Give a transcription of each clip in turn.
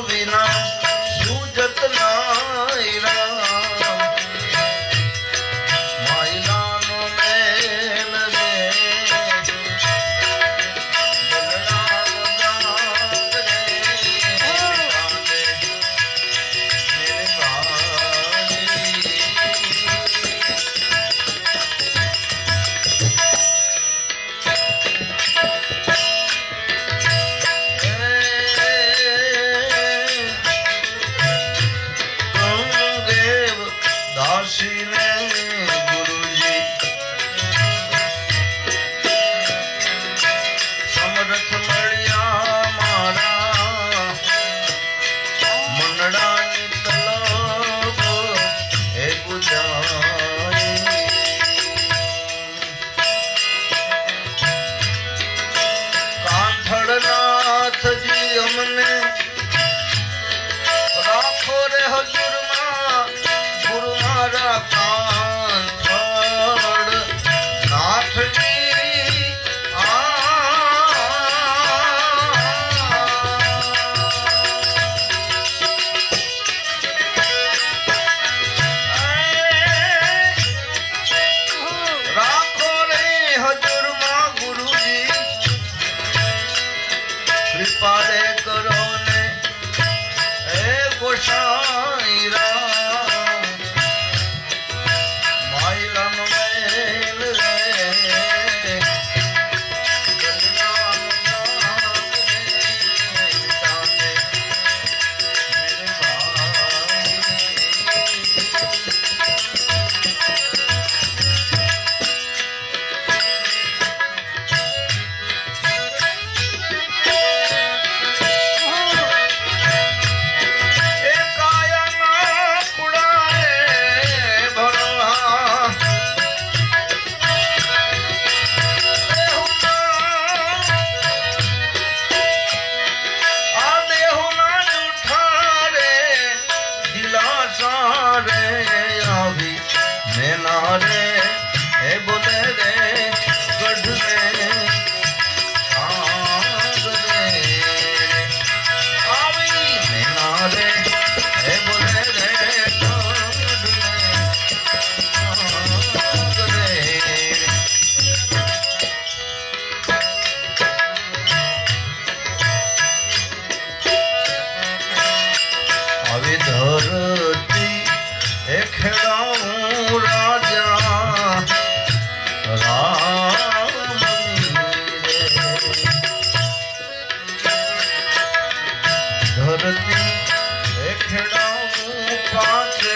વિના સુજત નાય રામ માયલાનો મેલ રે બલરામ રામ રે કાંદે મેરે ભાઈ દાસીને ગુરુજી સમરથ મળ્યા મારા મનડાની તલબ હે બુજાઈ કાંઠળનાથજી અમને રાખો રે હજુરમાં ગુરુ મારા કાંઠળ નાથજી રાખો રે હજુરમાં ગુરુજી કૃપા રે કરો ને હે ગોસાઈ રામ માયલાનો મેલ રે બલરામ રામ રે કાંદે મેરે रे हे बोले रे गढ़ में आग रे आवी नैना रे हे बोले रे गढ़ में आग रे आवी धरती हे खेड़ाऊं राजा राम धरती हे खेड़ाऊं पाचे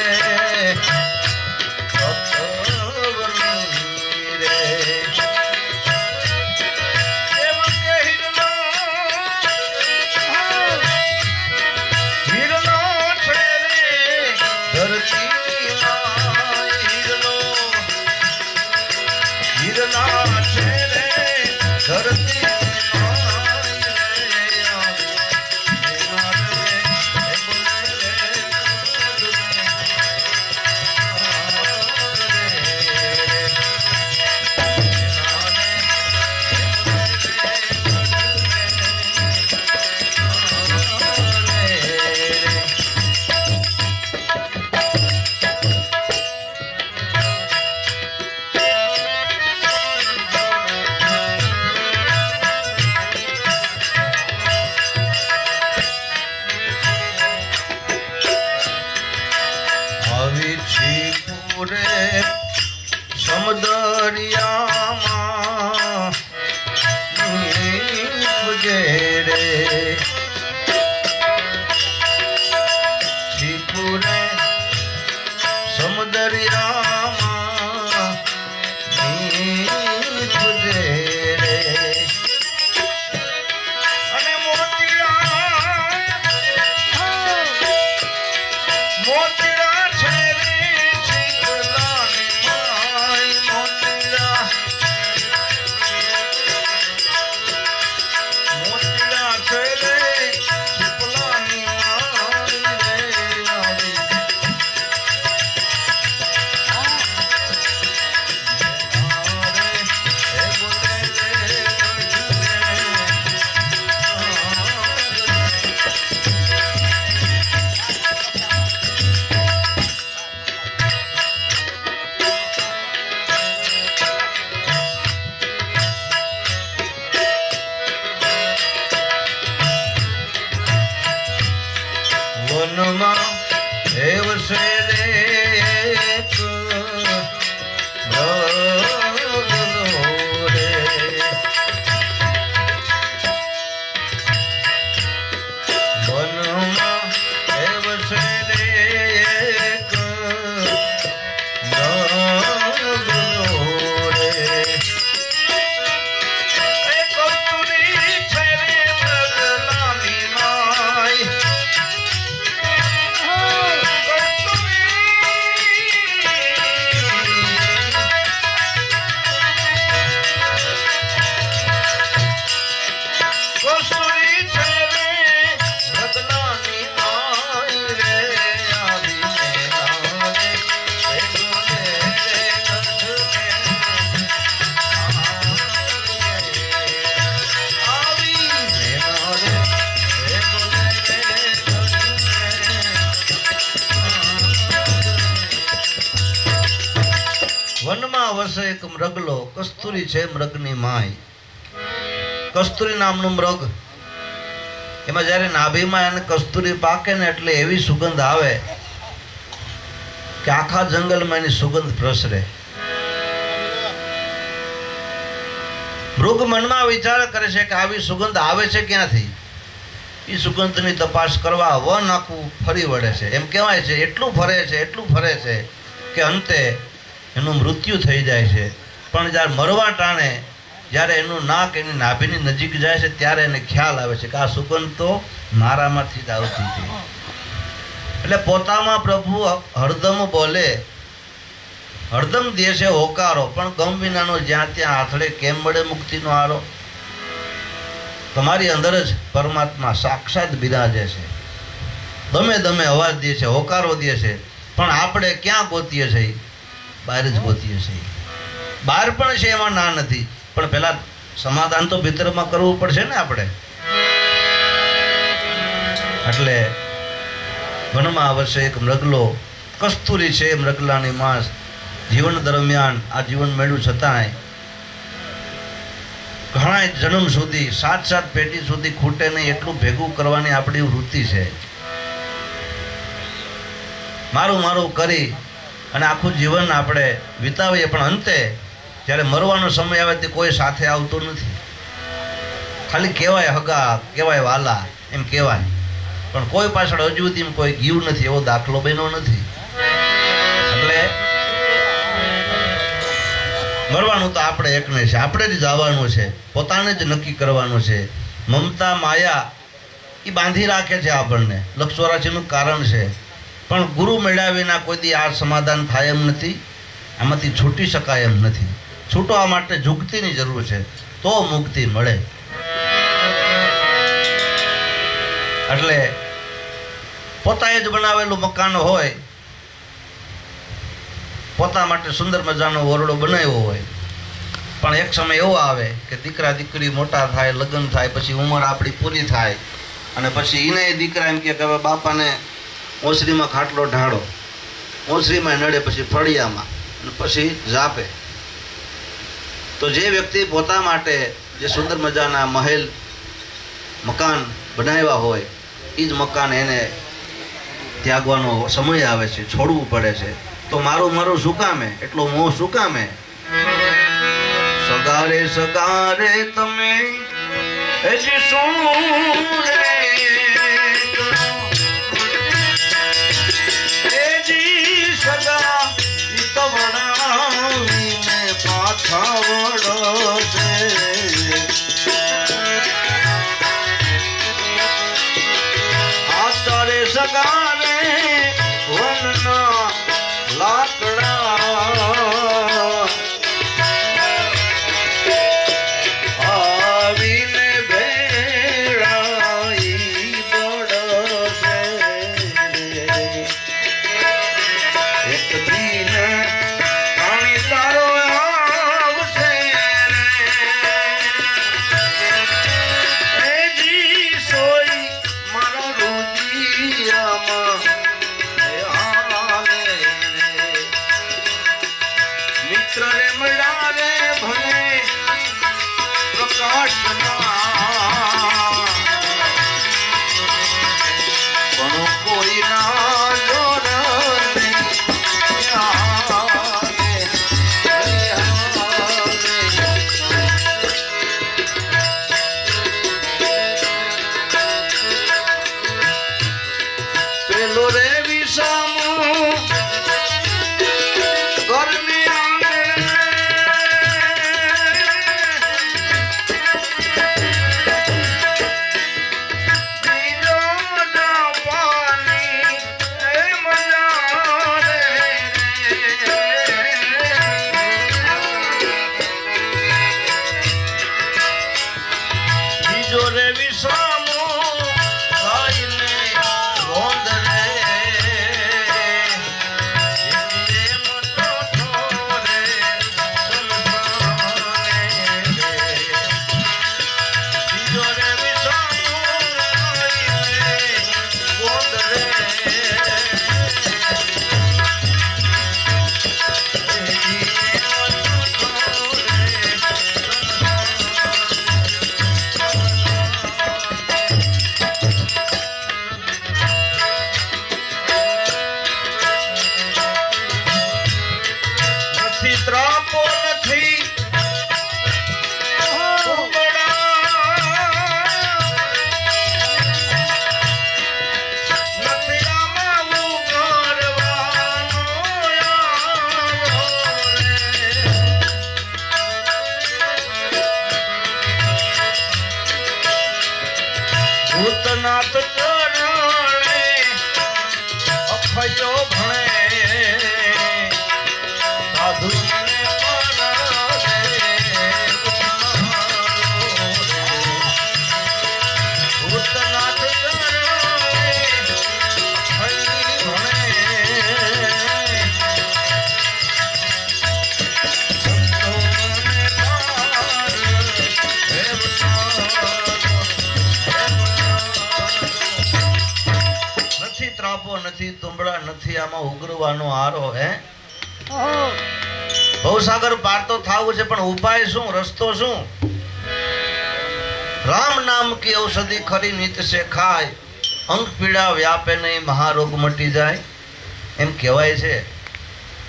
ધરતી મનમાં વસે એક મૃગલો, કસ્તુરી છે મૃગની માય. કસ્તુરી નામનું મૃગ, એમાં જ્યારે નાભીમાં એને કસ્તુરી પાકે ને એટલે એવી સુગંધ આવે કે આખા જંગલમાં એની સુગંધ પ્રસરે. મૃગ મનમાં વિચાર કરે છે કે આવી સુગંધ આવે છે ક્યાંથી. એ સુગંધની તપાસ કરવા વન આખું ફરી વળે છે. એમ કહેવાય છે એટલું ફરે છે કે અંતે એનું મૃત્યુ થઈ જાય છે. પણ જ્યારે મરવા ટાણે જ્યારે એનું નાક એની નાભીની નજીક જાય છે ત્યારે એને ખ્યાલ આવે છે કે આ સુગંધ તો મારામાંથી જ આવતી હતી. એટલે પોતામાં પ્રભુ હરદમ બોલે, હરદમ દે છે હોકારો, પણ ગમ વિનાનો જ્યાં ત્યાં આથડે કેમ મળે મુક્તિનો આરો. તમારી અંદર જ પરમાત્મા સાક્ષાત બિરાજે છે, દમે દમે અવાજ દે છે, હોકારો દે છે, પણ આપણે ક્યાં ગોતીએ છીએ? બહાર જ ગોતીએ છીએ. બહાર પણ છે એમાં ના નથી, પણ પહેલા સમાધાન તો ભીતરમાં કરવું પડશે ને આપણે. એટલે વનમાં આવશે એક મૃગલો, કસ્તુરી છે મૃગલાની માંસ. જીવન દરમિયાન આ જીવન મેળવ્યું છતાંય ઘણા જન્મ સુધી, 7 પેઢી સુધી ખૂટે નહીં એટલું ભેગું કરવાની આપણી વૃત્તિ છે. મારું કરી અને આખું જીવન આપણે વિતાવીએ, પણ અંતે જ્યારે મરવાનો સમય આવે તે કોઈ સાથે આવતું નથી. ખાલી કહેવાય હગા, કહેવાય વાલા, એમ કહેવાય, પણ કોઈ પાછળ હજુ સુધી કોઈ ગયું નથી, એવો દાખલો બન્યો નથી. એટલે મરવાનું તો આપણે એકને છે, આપણે જ જવાનું છે, પોતાને જ નક્કી કરવાનું છે. મમતા માયા એ બાંધી રાખે છે આપણને, લક્ષ 84નું કારણ છે. પણ ગુરુ મેળવ્યા વિના કોઈ દી આ સમાધાન થાય એમ નથી, આમાંથી છૂટી શકાય એમ નથી. છૂટવા માટે જુગતીની જરૂર છે, તો મુક્તિ મળે. એટલે પોતાએ જ બનાવેલું મકાન હોય, પોતા માટે સુંદર મજાનો ઓરડો બનાવ્યો હોય, પણ એક સમય એવો આવે કે દીકરા દીકરી મોટા થાય, લગ્ન થાય, પછી ઉંમર આપણી પૂરી થાય, અને પછી એને દીકરા એમ કે હવે બાપાને ઓસરીમાં ખાટલો ઢાળો, ઓસરીમાં નડે, પછી ફળિયામાં, અને પછી જાપે. તો જે વ્યક્તિ પોતા માટે જે સુંદર મજાના મહેલ મકાન બનાવ્યા હોય, એ જ મકાન એને ત્યાગવાનો સમય આવે છે, છોડવું પડે છે. તો મારું શું કામે, એટલો મોહ શું કામે? સગારે તમે શું સગા તો વડાવીને પાછા વળશે. આચારે સગારે વનના લાકડા આવીને ભેળાઈ બળશે. એક દિન પાણી તારો આવશે, જી સોઈ મારા રોજિયામાં મિત્ર રે મળ્યા રે ભલે પ્રકાશમાં, પણ કોઈ ના જોર પેલો રે વિષામું ઘરની ભૂતનાથ ચરણે અખયો ભણે સાધુ નથી તુંબડા નથી આમાં ઉગરવાનો આરો હે ભવસાગર પાર તો થાવું છે પણ ઉપાય શું રસ્તો શું રામ નામ કી ઔષધિ ખરી નિત સે ખાય અંગ પીડા વ્યાપે નહીં મહારોગ મટી જાય એમ કહેવાય છે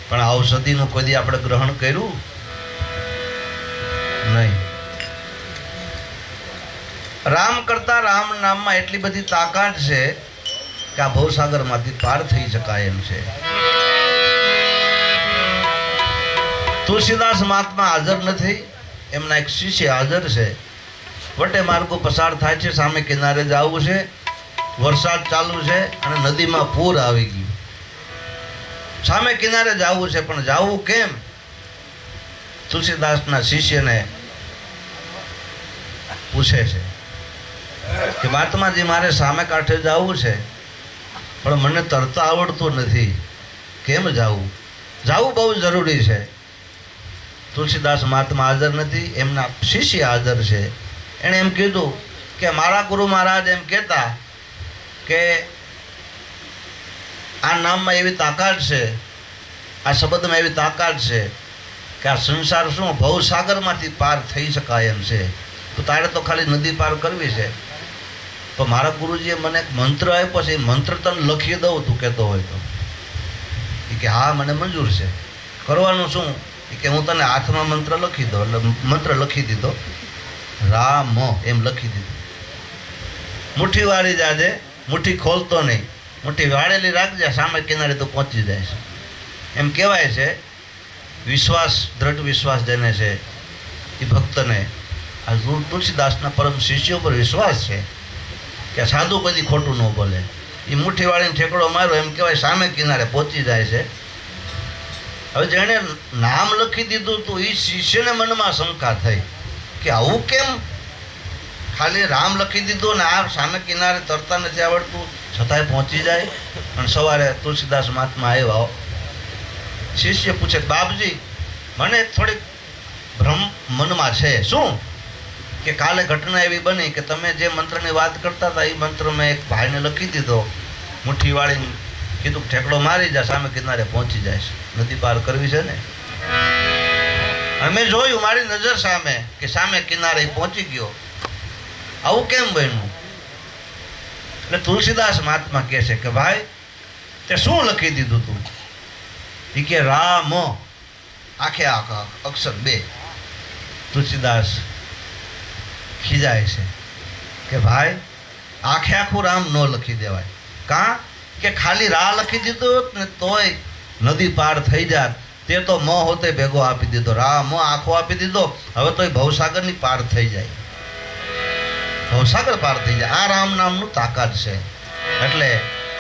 પણ આ ઔષધિનું કોઈ દી આપણે ગ્રહણ કર્યું નહીં રામ કરતા રામ નામમાં એટલી બધી તાકાત છે કે આ ભવસાગરમાંથી પાર થઈ શકાય એમ છે તુલસીદાસ મહાત્મા હાજર નથી એમના એક શિષ્ય હાજર છે વટે માર્ગો પસાર થાય છે સામે કિનારે જવું છે વરસાદ ચાલુ છે અને નદીમાં પૂર આવી ગયું સામે કિનારે જવું છે પણ જવું કેમ તુલસીદાસના શિષ્યને પૂછે છે કે મહાત્માજી મારે સામે કાંઠે જવું છે પણ મને તરતા આવડતું નથી કેમ જાવું બહુ જરૂરી છે તુલસીદાસ મહાત્મા હાજર નથી એમના શિષ્ય હાજર છે એણે એમ કીધું કે મારા ગુરુ મહારાજ એમ કહેતા કે આ નામમાં એવી તાકાત છે આ શબ્દમાં એવી તાકાત છે કે આ સંસાર શું ભવસાગરમાંથી પાર થઈ શકાય એમ છે તો તારે તો ખાલી નદી પાર કરવી છે તો મારા ગુરુજીએ મને એક મંત્ર આપ્યો છે એ મંત્ર તને લખી દઉં તું કહેતો હોય તો એ કે હા મને મંજૂર છે કરવાનું શું એ કે હું તને હાથમાં મંત્ર લખી દઉં એટલે મંત્ર લખી દીધો રામ એમ લખી દીધું મુઠ્ઠી વાળી જાજે મુઠ્ઠી ખોલતો નહીં મુઠ્ઠી વાળેલી રાખજે સામે કિનારે તો પહોંચી જાય છે એમ કહેવાય છે વિશ્વાસ દ્રઢ વિશ્વાસ જેને છે એ ભક્તને આ તુલસીદાસના પરમ શિષ્યો પર વિશ્વાસ છે કે સાધુ કદી ખોટું ન બોલે એ મુઠ્ઠી વાળીને ઠેકડો માર્યો એમ કહેવાય સામે કિનારે પહોંચી જાય છે હવે જેણે નામ લખી દીધું તો એ શિષ્યને મનમાં શંકા થઈ કે આવું કેમ ખાલી રામ લખી દીધું ને આ સામે કિનારે તરતા નથી આવડતું છતાંય પહોંચી જાય અને સવારે તુલસીદાસ મહાત્મા આવ્યા શિષ્ય પૂછે બાપજી મને થોડીક ભ્રમ મનમાં છે શું કે કાલે ઘટના એવી બની કે તમે જે મંત્રની વાત કરતા હતા એ મંત્ર મેં એક ભાઈને લખી દીધો મુઠ્ઠી વાળીને કીધું ઠેકડો મારી જાય સામે કિનારે પહોંચી જાય છે નદી પાર કરવી છે ને અને મેં જોયું મારી નજર સામે કે સામે કિનારે પહોંચી ગયો આવું કેમ બન્યું એટલે તુલસીદાસ મહાત્મા કહે છે કે ભાઈ તે શું લખી દીધું તું એ કે રામ આખે આખા અક્ષર 2 તુલસીદાસ ખીજાય છે કે ભાઈ આખે આખું રામ ન લખી દેવાય કાં કે ખાલી રા લખી દીધું ને તોય નદી પાર થઈ જાત તે તો મ હોતે ભેગો આપી દીધો રામ આખો આપી દીધો હવે તોય ભવસાગરની પાર થઈ જાય ભવસાગર પાર થઈ જાય આ રામ નામનું તાકાત છે એટલે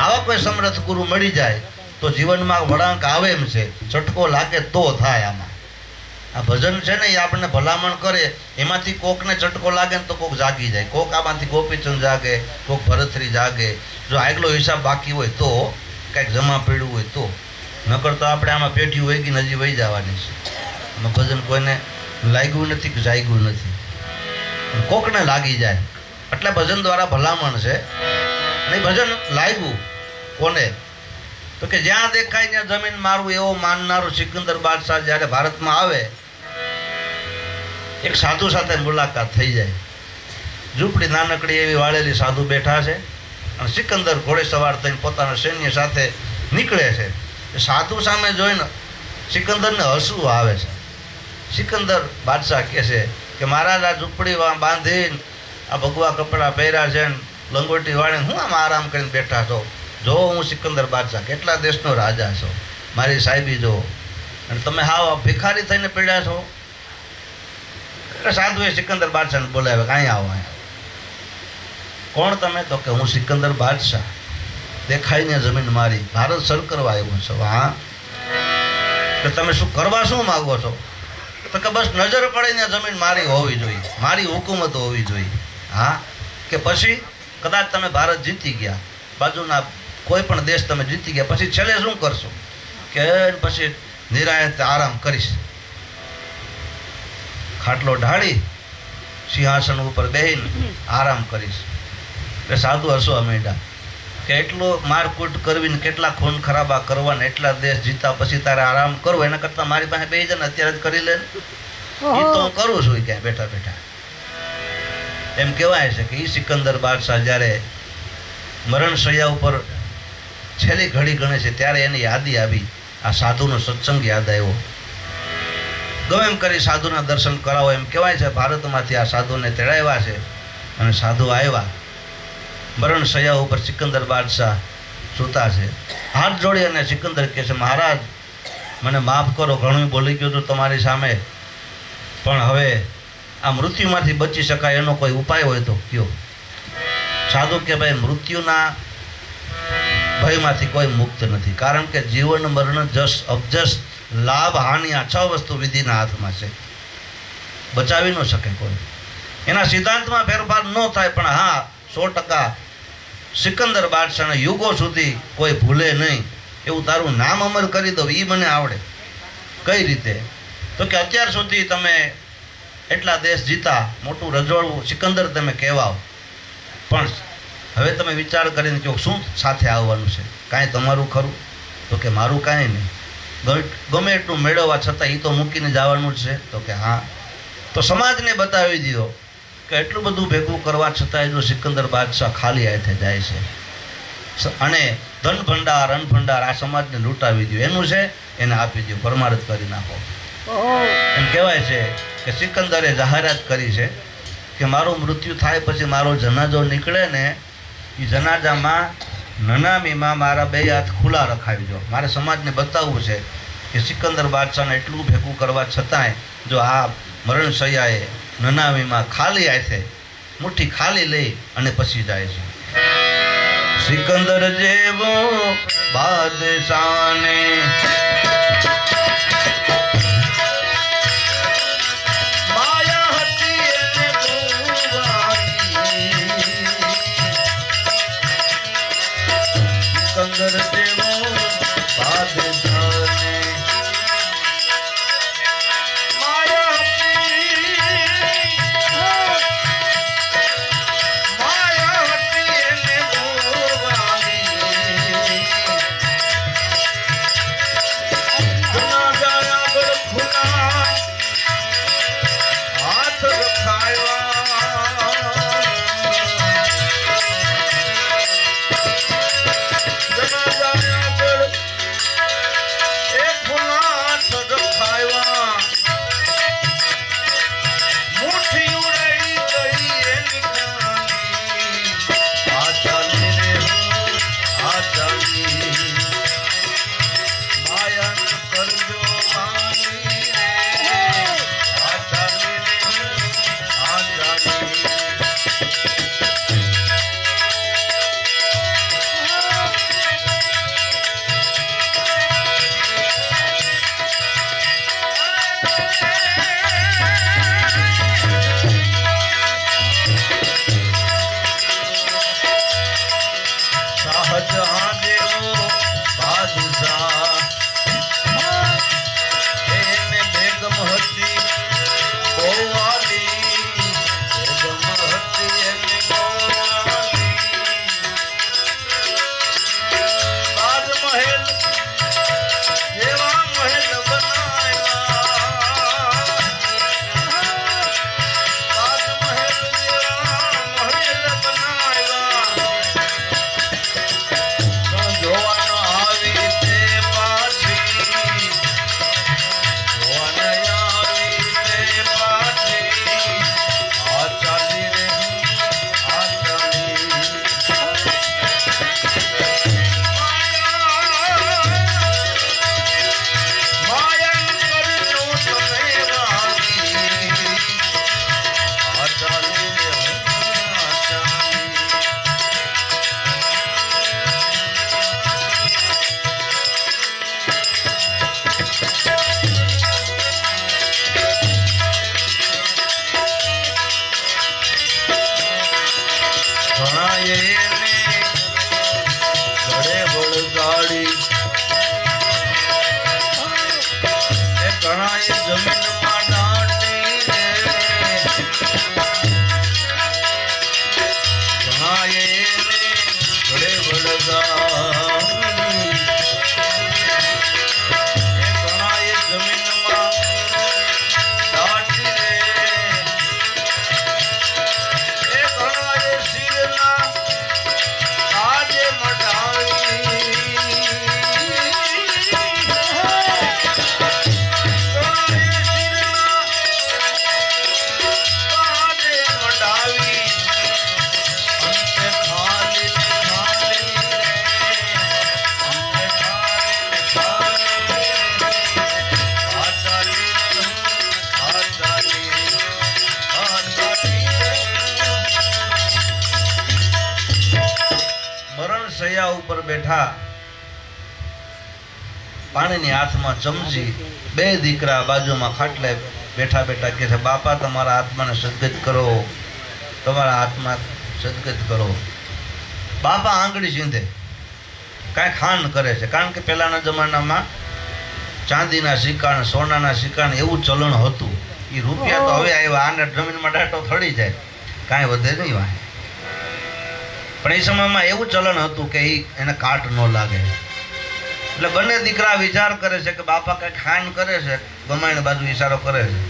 આવા કોઈ સમર્થ ગુરુ મળી જાય તો જીવનમાં વળાંક આવે એમ છે ચટકો લાગે તો થાય આમાં આ ભજન છે ને એ આપણને ભલામણ કરે એમાંથી કોકને ચટકો લાગે ને તો કોક જાગી જાય કોક આમાંથી ગોપીચંદ જાગે કોક ભરતરી જાગે જો આગલો હિસાબ બાકી હોય તો કંઈક જમા પીડ્યું હોય તો નકર તો આપણે આમાં પેઢી વહી ગઈ નજી વહી જવાની છે આમાં ભજન કોઈને લાગ્યું નથી કે જાગ્યું નથી કોકને લાગી જાય એટલે ભજન દ્વારા ભલામણ છે અને ભજન લાગ્યું કોને તો કે જ્યાં દેખાય ત્યાં જમીન મારવું એવો માનનારો સિકંદર બાદશાહ જ્યારે ભારતમાં આવે એક સાધુ સાથે મુલાકાત થઈ જાય ઝૂંપડી નાનકડી એવી વાળેલી સાધુ બેઠા છે અને સિકંદર ઘોડે સવાર થઈને પોતાના સૈન્ય સાથે નીકળે છે સાધુ સામે જોઈને સિકંદરને હસવું આવે છે સિકંદર બાદશાહ કહે છે કે મહારાજ આ ઝૂંપડી બાંધીને આ ભગવા કપડાં પહેર્યા છે ને લંગોટી વાળીને હું આમ આરામ કરીને બેઠા છો જો હું સિકંદર બાદશાહ કેટલા દેશનો રાજા છો મારી સાહેબી જો અને તમે હાવ ભિખારી થઈને પડ્યા છો એટલે સાધુએ સિકંદર બાદશાહને બોલાવે કાંઈ આવો કોણ તમે? તો કે હું સિકંદર બાદશાહ, દેખાઈને જમીન મારી, ભારત સર કરવા આવ્યો છો. હા, કે તમે શું કરવા શું માગો છો? તો કે બસ નજર પડીને જમીન મારી હોવી જોઈએ, મારી હુકુમત હોવી જોઈએ. હા, કે પછી કદાચ તમે ભારત જીતી ગયા, બાજુના કોઈ પણ દેશ તમે જીતી ગયા, પછી છેલ્લે શું કરશો? કે પછી નિરાયત આરામ કરીશ, ખાટલો ઢાળી સિંહાસન ઉપર બેહીને આરામ કરીશ. એટલે સાધુ હસવા માંડ્યા કે એટલો મારકૂટ કરવી ને કેટલા ખૂન ખરાબા કરવા ને એટલા દેશ જીતા પછી તારે આરામ કરવો, એના કરતાં મારી પાસે બેસી જાય ને અત્યારે જ કરી લે. એ તો હું કરું છું ક્યાં બેઠા બેઠા. એમ કહેવાય છે કે એ સિકંદર બાદશાહ જ્યારે મરણ શૈયા ઉપર છેલ્લી ઘડી ગણે છે ત્યારે એની યાદી આવી, આ સાધુનો સત્સંગ યાદ આવ્યો. ગમે એમ કરી સાધુના દર્શન કરાવો. એમ કહેવાય છે ભારતમાંથી આ સાધુને તેડાવ્યા છે અને સાધુ આવ્યા. મરણ શૈયા ઉપર સિકંદર બાદશાહ સૂતા છે. હાથ જોડી અને સિકંદર કહે છે, મહારાજ મને માફ કરો, ઘણું બોલી ગયું હતું તમારી સામે, પણ હવે આ મૃત્યુમાંથી બચી શકાય એનો કોઈ ઉપાય હોય તો કયો. સાધુ કે ભાઈ મૃત્યુના ભયમાંથી કોઈ મુક્ત નથી, કારણ કે જીવન મરણ જસ અબજસ લાભ હાનિ આ 6 વસ્તુ વિધિના હાથમાં છે, બચાવી ન શકે કોઈ. એના સિદ્ધાંતમાં ફેરફાર ન થાય, પણ હા 100% સિકંદર બાદશાહને યુગો સુધી કોઈ ભૂલે નહીં એવું તારું નામ અમર કરી દો, એ મને આવડે. કઈ રીતે? તો કે અત્યાર સુધી તમે એટલા દેશ જીતા, મોટું રજવાડું સિકંદર તમે કહેવાઓ, પણ હવે તમે વિચાર કરીને કહો શું સાથે આવવાનું છે? કાંઈ તમારું ખરું? તો કે મારું કાંઈ નહીં, ગમે એટલું મેળવવા છતાં એ તો મૂકીને જવાનું જ છે. તો કે હા. તો સમાજને બતાવી દીધો કે એટલું બધું ભેગું કરવા છતાં જો સિકંદર બાદશાહ ખાલી હાથે જાય છે અને ધન ભંડાર અન્ન ભંડાર આ સમાજને લૂંટાવી દો, એનું છે એને આપી દો, પરમારથ કરી નાખો. એમ કહેવાય છે કે સિકંદરે જાહેરાત કરી છે કે મારું મૃત્યુ થાય પછી મારો જનાજો નીકળે ને એ જનાજામાં નનામીમાં મારા 2 હાથ ખુલ્લા રખાવી દો. મારે સમાજને બતાવવું છે કે સિકંદર બાદશાહને એટલું ભેગું કરવા છતાંય જો આ મરણ શૈયાએ નનામીમાં ખાલી હાથે મુઠ્ઠી ખાલી લઈ અને પછી જાય છે. સિકંદર જેવો બાદશાહને સિકંદર જેવો બાદશાહને એને ઘડે વળગાડી એ ઘણાએ જમીનમાં દાટી રે ઘણાએ એને ઘડે વળગાડી એ ઘણાએ જમીનમાં દાટી રે એ ઘણાએ શિરના આજે મઢાવી મરણ શૈયા ઉપર બેઠા પાણીની હાથમાં ચમચી બે દીકરા બાજુમાં ખાટલે બેઠા બેઠા કહે છે બાપા તમારા આત્માને સદગત કરો તમારા આત્મા સદગત કરો બાપા આંગળી ચીંધે કાંઈ ખાંડ કરે છે કારણ કે પહેલાના જમાનામાં ચાંદીના સિક્કા ને સોનાના સિક્કા ને એવું ચલણ હતું એ રૂપિયા તો હવે આવ્યા આને જમીનમાં દાટો થડી જાય કાંઈ વધે નહીં વાંહે પણ એ સમયમાં એવું ચલણ હતું કે એને કાટ ન લાગે એટલે બંને દીકરા વિચાર કરે છે કે બાપા કંઈક ખાંડ કરે છે ગમાઈને બાજુ ઈશારો કરે છે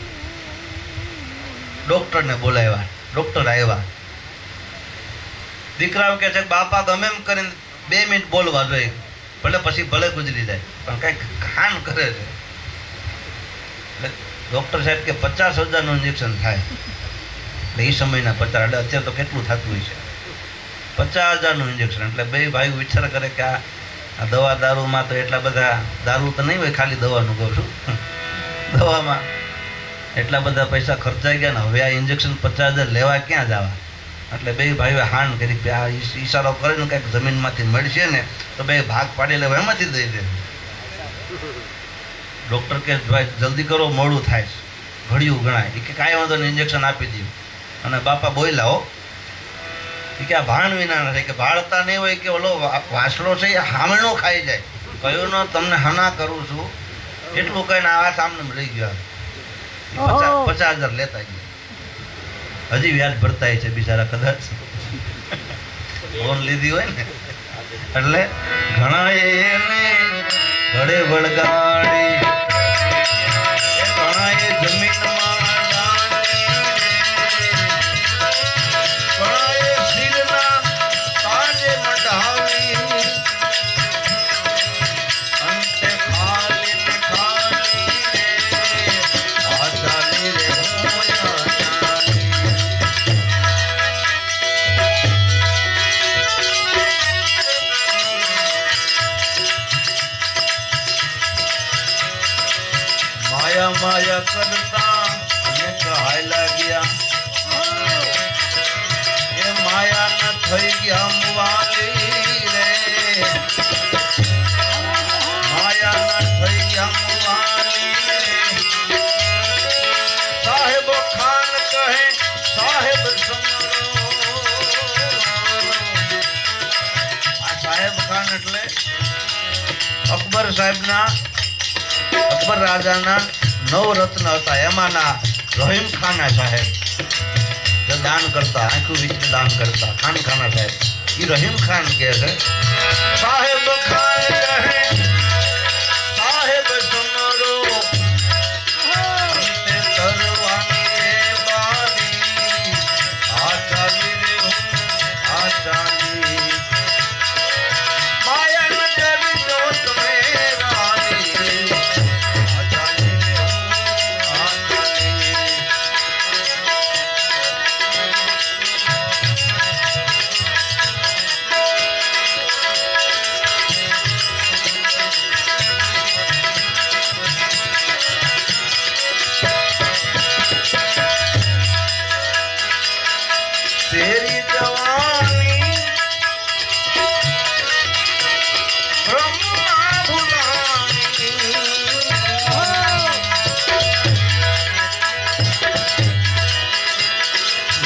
ડોક્ટરને બોલાવ્યા ડોક્ટર આવ્યા દીકરાઓ કહે છે કે બાપા ગમે એમ કરીને 2 મિનિટ બોલવા જોઈએ ભલે પછી ભલે ગુજરી જાય પણ કંઈક ખાંડ કરે છે એટલે ડોક્ટર સાહેબ કે 50,000નું ઇન્જેક્શન થાય એટલે એ સમયના 50 એટલે અત્યારે તો કેટલું થતું હોય છે 50,000નું ઇન્જેક્શન એટલે બે ભાઈ વિચાર કરે કે આ દવા દારૂમાં તો એટલા બધા દારૂ તો નહીં હોય ખાલી દવાનું કહું છું દવામાં એટલા બધા પૈસા ખર્ચાઈ ગયા ને હવે આ ઇન્જેક્શન 50,000 લેવા ક્યાં જવા એટલે બે ભાઈઓ હાન કરી કે આ ઈશારો કરે ને કંઈક જમીનમાંથી મળશે ને તો બે ભાગ પાડી લેવા એમાંથી દઈ દે ડૉક્ટર કે ભાઈ જલ્દી કરો મોડું થાય ઘડિયું ગણાય એ કે કાંઈ વાંધો નહીં ઇન્જેક્શન આપી દઉં અને બાપા બોલ્યા હો કે આ ભાણ વિના નથી કે ભાળતા નહીં હોય કે ઓલો વાસળો છે એ હામણો ખાઈ જાય કયો ન તમને હના કરું છું એટલું કહીને આ સામને રહી ગયા 50,000 લેતા ગયા હજી વ્યાજ ભરતા છે બિચારા કદાચ લોન લીધી હોય ને એટલે ઘણા એને ઘડે વળગાડી ઘણા એ જમીનમાં માયા કરતા અને કહાયલા ગયા એ માયા ન થઈ ગયા મુવાલી રે માયા ન થઈ ગયા મુવાલી રે સાહેબ ખાન કહે સાહેબ સમરો આ સાહેબ ખાન એટલે અકબર સાહેબના અકબર રાજાના 9 રત્ન હતા એમાંના રહીમ ખાના સાહેબ જે દાન કરતા આંખું વીચને દાન કરતા ખાના સાહેબ એ રહીમ ખાન કહે છે સાહેબ ખાન કહે સાહેબ સમરો અંતે તરવાની રે બારી આ ચાલી રે આ ચાલી માયા ન ચલી જોત મેરાની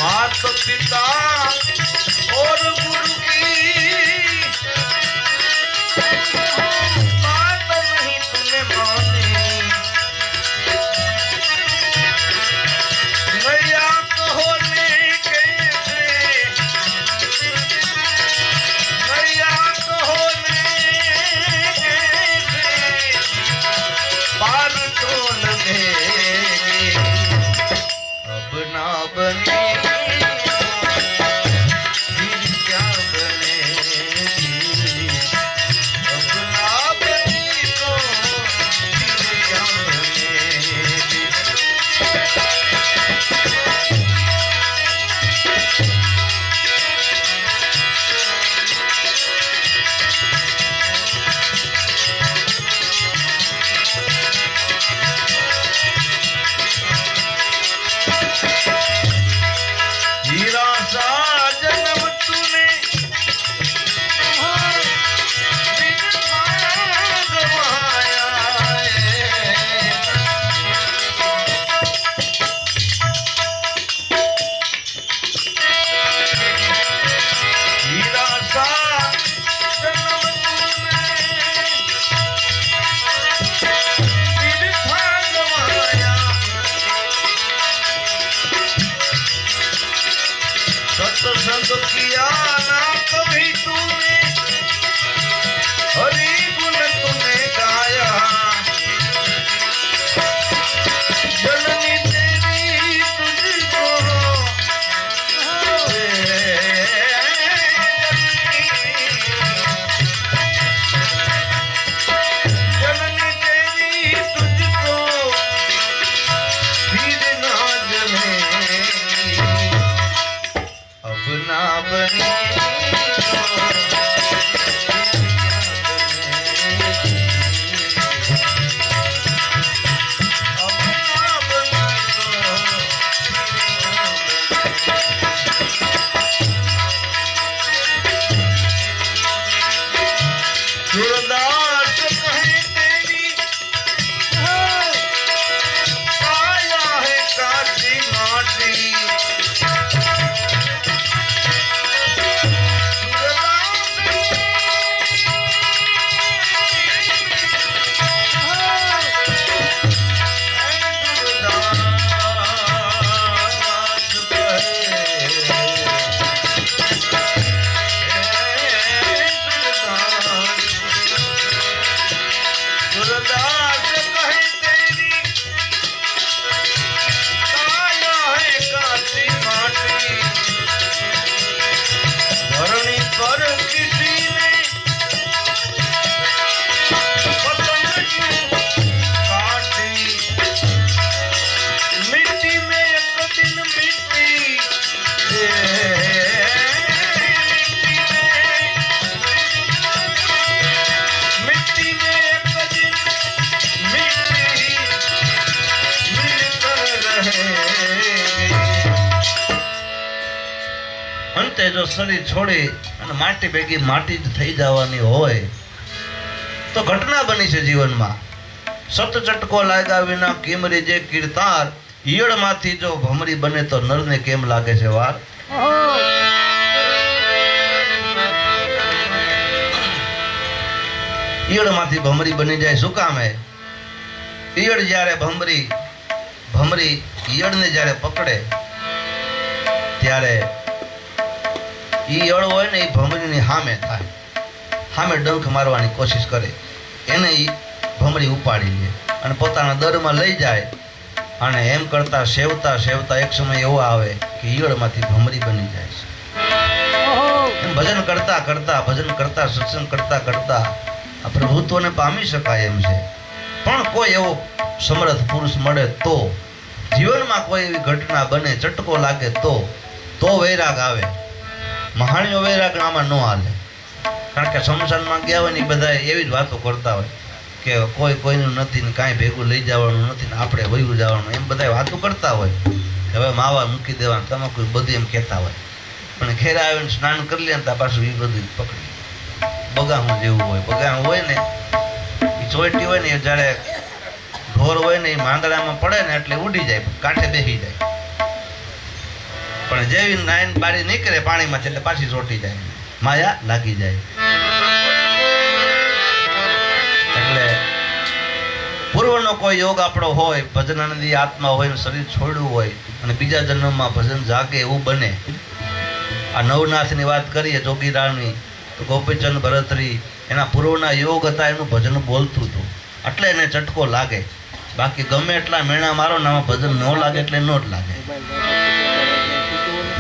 मात पिता और गुरु की बात नहीं तूने मानी, नैया कहोने कैसे, नैया कहोने कैसे पार तोल दे, अब ना बने सत्संग किया ना कभी तूने, हरि गुण तूने गाया, जननी तेरी तुझको जननी तेरी तुझको फिर ना जमे, अब ना बने सूरदास कहे तेरी आया है काटी माटी, અંતે જો શરીર છોડી અને માટી ભેગી માટી જ થઈ જવાની હોય તો ઘટના બની છે જીવનમાં. સત ચટકો લાગ્યા વિના કેમ રીજે કીર્તાર, ઈયળમાંથી જો ભમરી બને તો નરને કેમ લાગે છે વાર. ઈયળમાંથી ભમરી બની જાય શું કામે? ઈયળ જ્યારે ભમરી ઈયળને જ્યારે પકડે ત્યારે ઈયળ હોય ને એ ભમરીની સામે થાય, સામે ડંખ મારવાની કોશિશ કરે, એને એ ભમરી ઉપાડી લે અને પોતાના દરમાં લઈ જાય અને એમ કરતા સેવતા સેવતા એક સમય એવો આવે કે ઈયળમાંથી ભમરી બની જાય છે. ભજન કરતા કરતા સત્સંગ કરતા કરતા આ પ્રભુત્વને પામી શકાય એમ છે. પણ કોઈ એવો સમર્થ પુરુષ મળે તો, જીવનમાં કોઈ એવી ઘટના બને, ચટકો લાગે તો વૈરાગ આવે. મહાણીઓ વૈરાગ આમાં ન હાલે, કારણ કે શમશાનમાં ગયા હોય ને એ બધા એવી જ વાતો કરતા હોય કે કોઈ કોઈનું નથી ને કાંઈ ભેગું લઈ જવાનું નથી ને આપણે વયું જવાનું, એમ બધા વાતો કરતા હોય કે હવે માવા મૂકી દેવાનું તમાકુ બધું એમ કહેતા હોય. પણ ઘેર આવીને સ્નાન કરી લે ને ત્યાં પાછું એ બધું પકડી બગાહું જેવું હોય. બગાહું હોય ને એ ચોઈટી હોય ને એ જ્યારે ઢોર હોય ને એ માંદડામાં પડે ને એટલે ઉડી જાય, કાંઠે બેસી જાય. પણ જેવી નાઈન બારી નીકળે પાણીમાંથી એટલે પાછી ચોટી જાય, માયા લાગી જાય. એટલે પૂર્વનો કોઈ યોગ આપણો હોય, ભજન આનંદી આત્મા હોય, શરીર છોડ્યું હોય અને બીજા જન્મમાં ભજન જાગે એવું બને. આ નવનાથની વાત કરીએ જોગીરાવની, તો ગોપીચંદ ભરતરી એના પૂર્વના યોગ હતા, એનું ભજન બોલતું હતું એટલે એને ચટકો લાગે. બાકી ગમે એટલા મેણા મારો ને આમાં ભજન ન લાગે એટલે ન જ લાગે.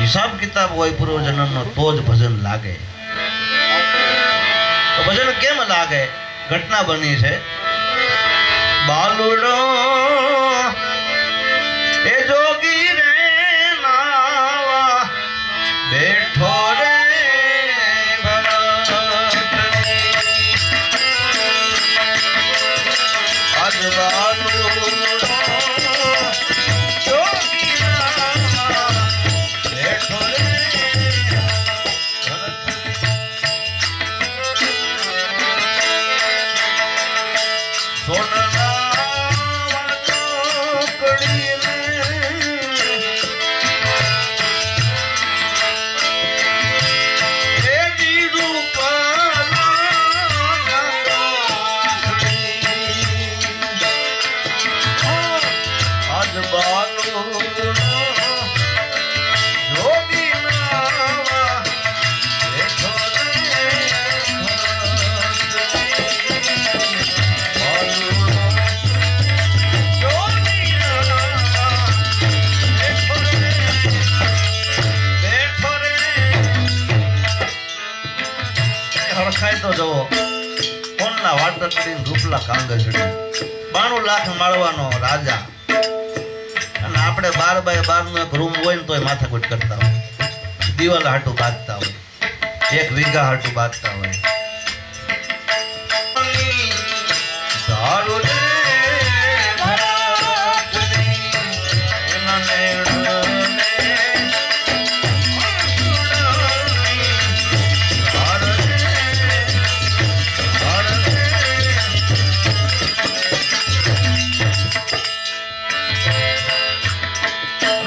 હિસાબ કિતાબ હોય પૂર્વજન્મનો તો જ ભજન લાગે. તો ભજન કેમ લાગે? ઘટના બની છે. બાલુડો એ જોગી રે નાવા બેઠો રે આજ બાલુડો જોગી નાવા બેઠો રે સોના હરખાય તો જવો કોણના વાટર કરીને રૂપલા કાંગજડી 92 લાખ માળવાનો રાજા, અને આપણે 12 નો એક રૂમ હોય ને તોય માથાકૂટ કરતા હોય, દિવાલ હાટું બાંધતા હોય, 1 વીઘા હાટું બાંધતા હોય.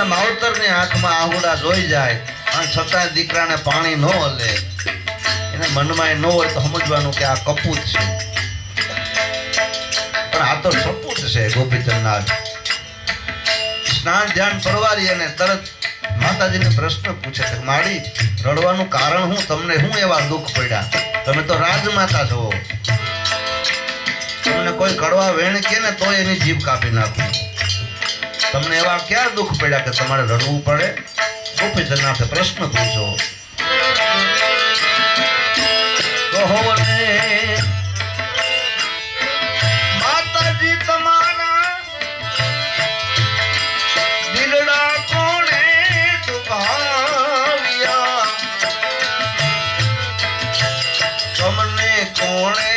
માવતરની આંખમાં આહુડા જોઈ જાય અને છતાં દીકરાને પાણી ન હલે, એને મનમાં ન હોય તો સમજવાનું કે આ કપૂત છે, પણ આ તો સપૂત છે. ગોપીચંદનાથ સ્નાન ધ્યાન પરવારી અને તરત માતાજીને પ્રશ્ન પૂછે છે, માડી રડવાનું કારણ હું? તમને શું એવા દુઃખ પડ્યા? તમે તો રાજમાતા છો, તમને કોઈ કડવા વેણ કે ને તો એની જીભ કાપી નાખું. તમને એવા ક્યાં દુઃખ પડ્યા કે તમારે રડવું પડે? ગોપીચંદનાથે પ્રશ્ન પૂછ્યો. કહો ને માતાજી તમારા દિલડા કોણે દુભાવ્યા? તમને કોણે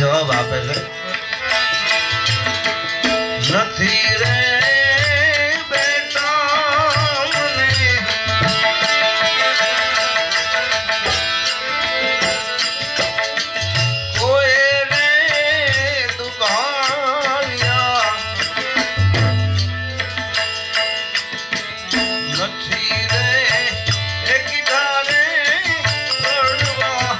જવાબ આપે છે, નથી રે બેટા મને કોઈ રે દુભાવ્યા, નથી રે એકતા રે રડવા.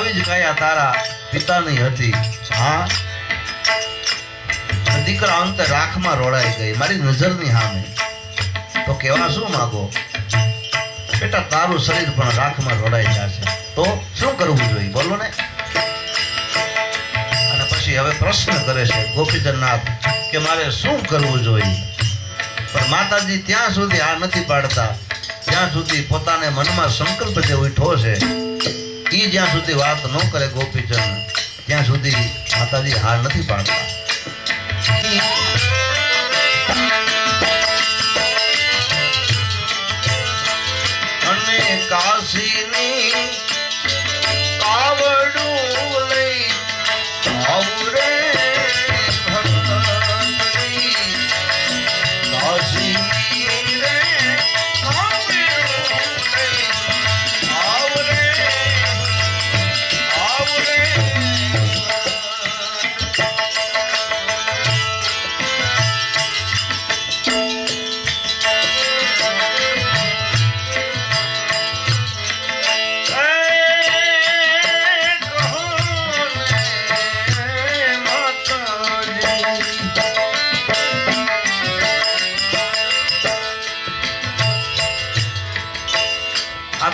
આવી જ કાયા તારા પિતાની હતી. હા, દીકરા અંતે રાખમાં રોડાઈ ગઈ મારી નજરની સામે. તો કેવા શું માંગો? બેટા તારું શરીર પણ રાખમાં રોડાઈ જશે. તો શું કરવું જોઈએ બોલો ને? અને પછી હવે પ્રશ્ન કરે છે ગોપીચંદનાથ કે મારે શું કરવું જોઈએ? પણ માતાજી ત્યાં સુધી આ નથી પાડતા જ્યાં સુધી પોતાને મનમાં સંકલ્પ જે ઉઠ્યો છે એ જ્યાં સુધી વાત ન કરે ગોપીચંદ ત્યાં સુધી માતાજી હાર નથી પાડતા. અને કાશીની કાવડું લઈ આવરે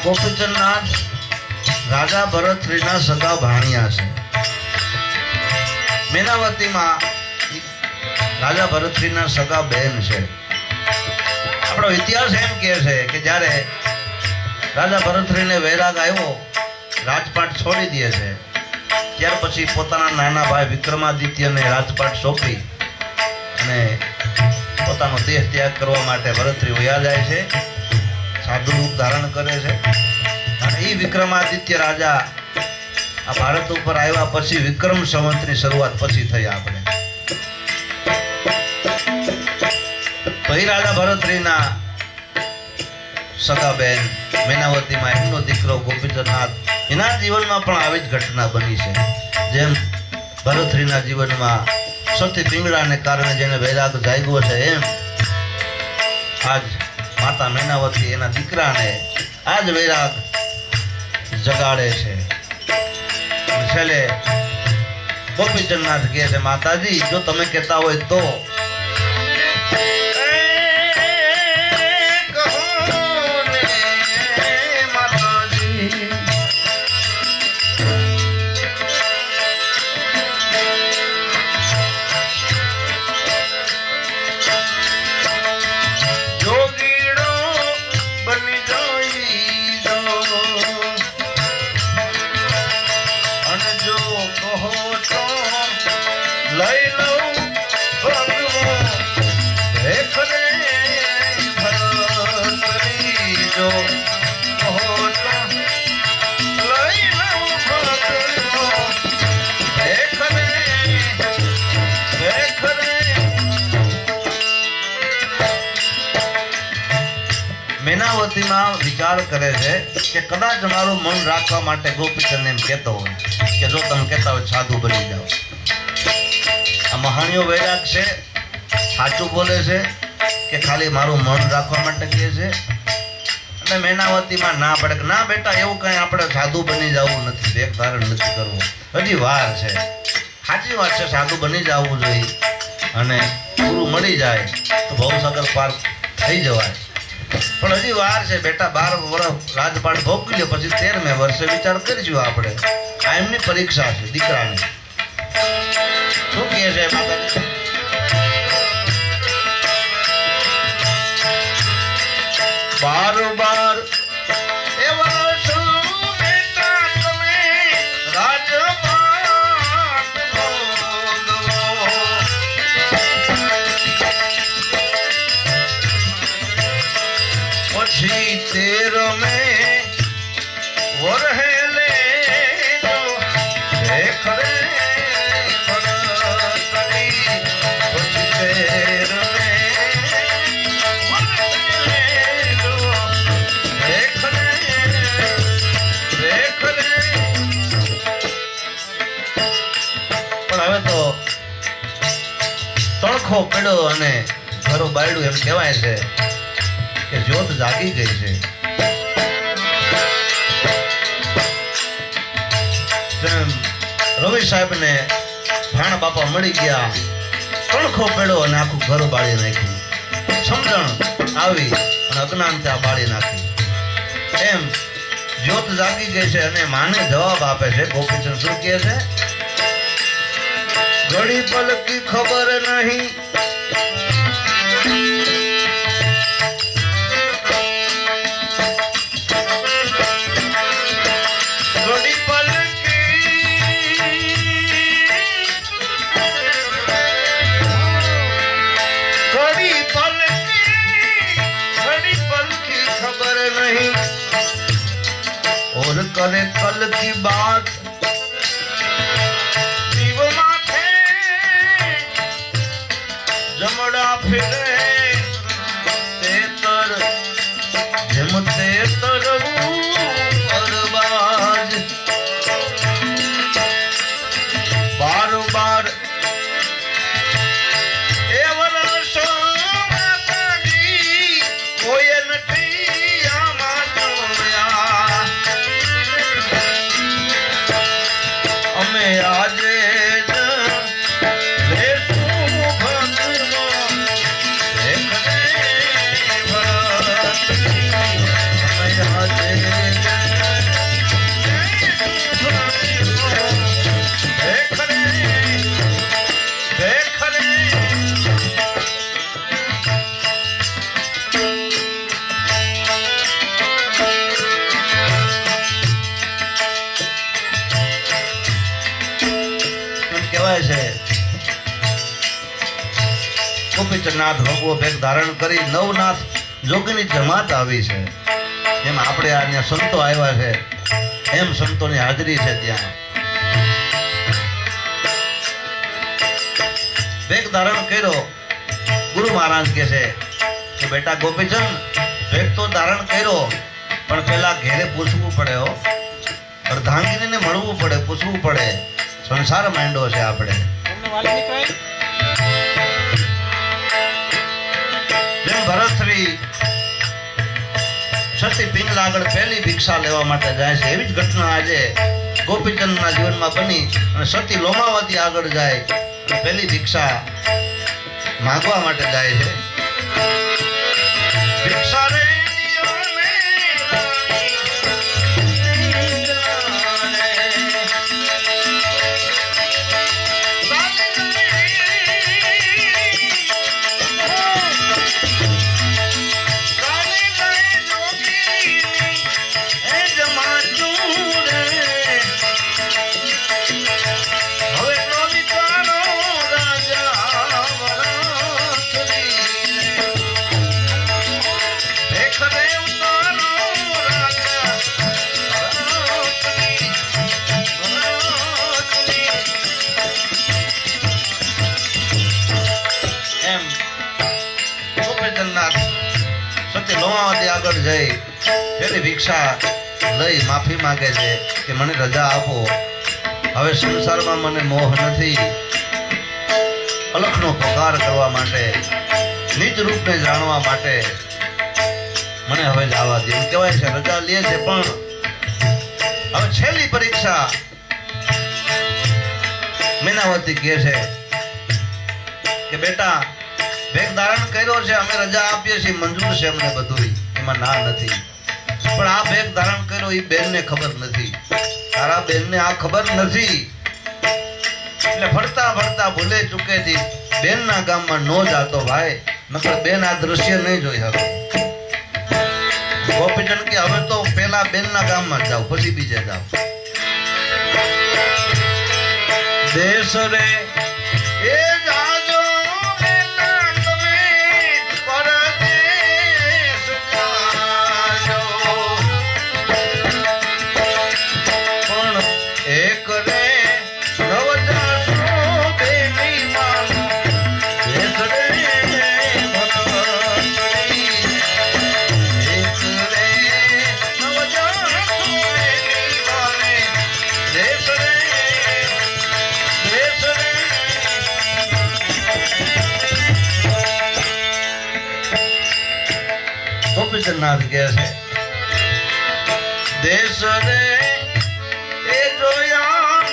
ગોપીચંદનાથ રાજા ભરતરીના સગા ભાણિયા છે. મેનાવતીમાં રાજા ભરતરીના સગા બેન છે. આપણો ઇતિહાસ એમ કહે છે કે જ્યારે રાજા ભરતરીને વૈરાગ આવ્યો, રાજપાટ છોડી દે છે, ત્યાર પછી પોતાના નાના ભાઈ વિક્રમાદિત્યને રાજપાટ સોંપી અને પોતાનો દેહ ત્યાગ કરવા માટે ભરતરી વયા જાય છે. સાધુ રૂપ ધારણ કરે છે. અને એ વિક્રમાદિત્ય રાજા આ ભારત ઉપર આવ્યા પછી વિક્રમ સંવતની શરૂઆત પછી થઈ. આપણે તો એ રાજા ભરતરીના સગા બેન મેનાવતીમાં એમનો દીકરો ગોપીચંદનાથ, એના જીવનમાં પણ આવી જ ઘટના બની છે. જેમ ભરતરીના જીવનમાં સતી પિંગળાને કારણે જેને વૈરાગ જાગ્યો છે, એમ આજ માતા મેનાવતી એના દીકરાને આ જ વૈરાગ જગાડે છે. છેલ્લે ગોપીચંદનાથ કહે છે, માતાજી જો તમે કહેતા હોય તો મેનાવતીમાં વિચાર કરે છે કે કદાચ મારું મન રાખવા માટે ગોપીચંદ એમ કહેતો હોય કે જો તમે કહેતા હોય સાધુ બની જાઓ. આ મહાણીઓ વૈરાગ છે, સાચું બોલે છે કે ખાલી મારું મન રાખવા માટે કહે છે? એટલે મેનાવતીમાં ના પડે કે ના બેટા એવું કંઈ આપણે સાધુ બની જવું નથી, દેખ ધારણ નથી કરવું, હજી વાર છે. સાચી વાત છે, સાધુ બની જવું જોઈએ અને પૂરું મળી જાય તો ભવસાગર પાર થઈ જવાય. પણ હજી વાર છે બેટા. 12 વર્ષ રાજપાટ ભોગવી લે પછી 13મે વર્ષે વિચાર કરીશું આપણે. આ એમની પરીક્ષા છે દીકરાની. શું કહે છે માતાજી? બાર એવા બેટા તમે રાજપાટ પછી 13મે વરહેલે ખરે તણખો પડ્યો અને ઘરો બાયડું એમ કહેવાય છે કે જ્યોત જાગી ગઈ છે. તેમ રવિ સાહેબને ભાણ બાપા મળી ગયા, કણખો પેડો અને આખું ઘર બાળી નાખ્યું. સમજણ આવી અને અજ્ઞાનતા બાળી નાખી. એમ જ્યોત જાગી ગઈ છે અને માને જવાબ આપે છે. ગોપીચંદ શું કહે છે? ઘડી પલ કી ખબર નહીં, ઘડી પલ की खबर नहीं, और करे कल की बात जीव माथे जमड़ा फिरे तेतर जेम तेतर अरबाज बार बार ગોપીચંદનાથ ભગવો ભેગ ધારણ કરી નવનાથ જોગીની જમાત આવી છે. જેમ આપણે અહીંયા સંતો આવ્યા છે એમ સંતોની હાજરી છે. ત્યાં ભેગ ધારણ કર્યો. ગુરુ મહારાજ કહે છે કે બેટા ગોપીચંદ ભેગ તો ધારણ કર્યો, પણ પેલા ઘેરે પૂછવું પડે હો, અર્ધાંગીનીને મળવું પડે, પૂછવું પડે. સંસાર માંડો છે આપણે. જેમ ભરતશ્રી સતી પિંગલા આગળ પહેલી ભિક્ષા લેવા માટે જાય છે, એવી જ ઘટના આજે ગોપીચંદના જીવનમાં બની અને સતી લોમાવતી આગળ જાય અને પહેલી ભિક્ષા માંગવા માટે જાય છે. ભિક્ષા રે લોમાવતી આગળ જઈ પેલી ભિક્ષા લઈ માફી માંગે છે કે મને રજા આપો, હવે સંસારમાં મને મોહ નથી, અલખનો પગાર કરવા માટે, નિજ રૂપને જાણવા માટે મને હવે જવા દે. કહેવાય છે રજા લે છે, પણ હવે છેલ્લી પરીક્ષા મીનાવતી કહે છે કે બેટા ભેગ ધારણ કર્યો છે, અમે રજા આપીએ છીએ, મંજૂર છે અમને બધું, એમાં ના નથી, પણ આ ભેગ ધારણ કર્યો એ બેનને ખબર નથી, તારા બેનને આ ખબર નથી, એટલે ફરતા ફરતા ભૂલે ચૂકેથી બેનના ગામમાં નો જાતો ભાઈ, નકર બેન આ દ્રશ્ય નહીં જોઈ હવે. ગોપીચંદ કે હવે તો પેલા બેનના ગામમાં જાવ, પછી બીજે જાવ. દેશ રે એ જાજો ગોપીચંદનાથ કહે છે દેશ રે એ જોયા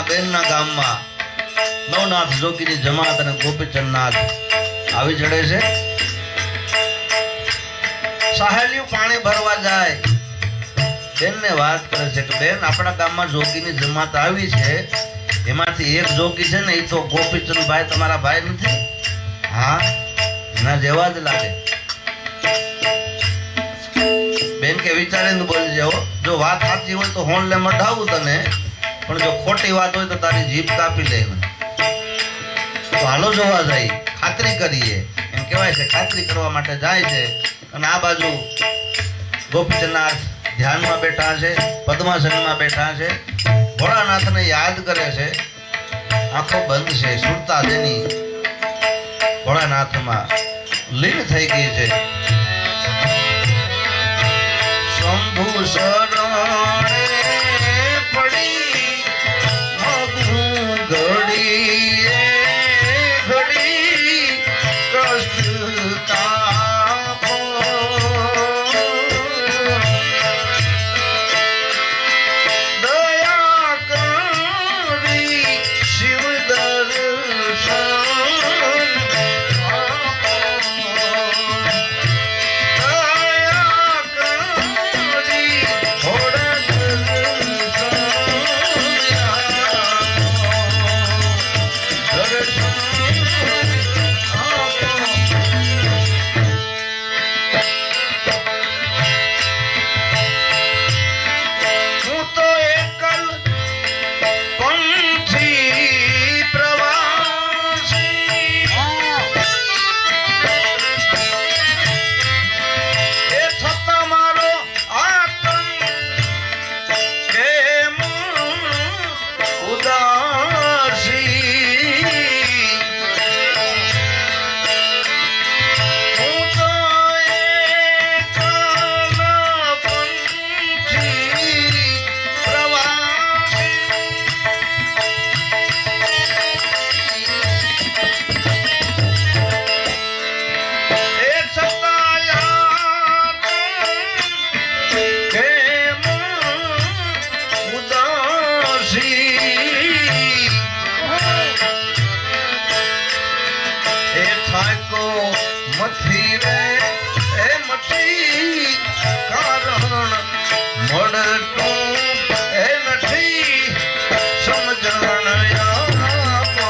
ગામમાં બેનના ગામમાં નવનાથ જોગીની જમાત અને ગોપીચંદનાથ આવી ચડે છે. સહેલીઓ પાણી ભરવા જાય, બેનને વાત કરે છે કે બેન આપણા ગામમાં જોગીની જમાત આવી છે, એમાંથી એક જોગી છે ને એ તો ગોપીચંદભાઈ તમારા ભાઈ નથી? હા, એના જેવા જ લાગે. બેન કે વિચારીને બોલી જાઓ, જો વાત સાચી હોય તો હોનલે મઢાવું તને, પણ જો ખોટી વાત હોય તો તારી જીભ કાપી લે. તો હાલો જોવા જાય, ખાતરી કરીએ. એમ કહેવાય છે ખાતરી કરવા માટે જાય છે. અને આ બાજુ ગોપીચંદનાથ ધ્યાનમાં બેઠા છે, પદ્માસનમાં બેઠા છે, ભોળાનાથને યાદ કરે છે. આંખો બંધ છે, સુરતા તેની ભોળાનાથમાં લીન થઈ ગઈ છે. શંભુ શરણે પડી મગુ ઘડીએ ઘડી કષ્ટ તાપો દયા કરી શિવ દર્શન મથી રે એ મથી કારણ મળતું એ નથી સમજણ આપો.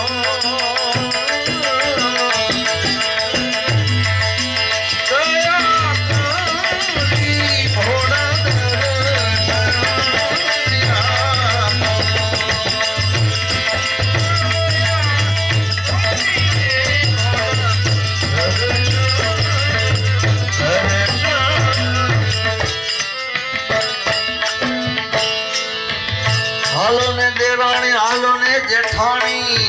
દયા કરી ભોળા હાલો ને દેરાણી, હાલો ને જેઠાણી,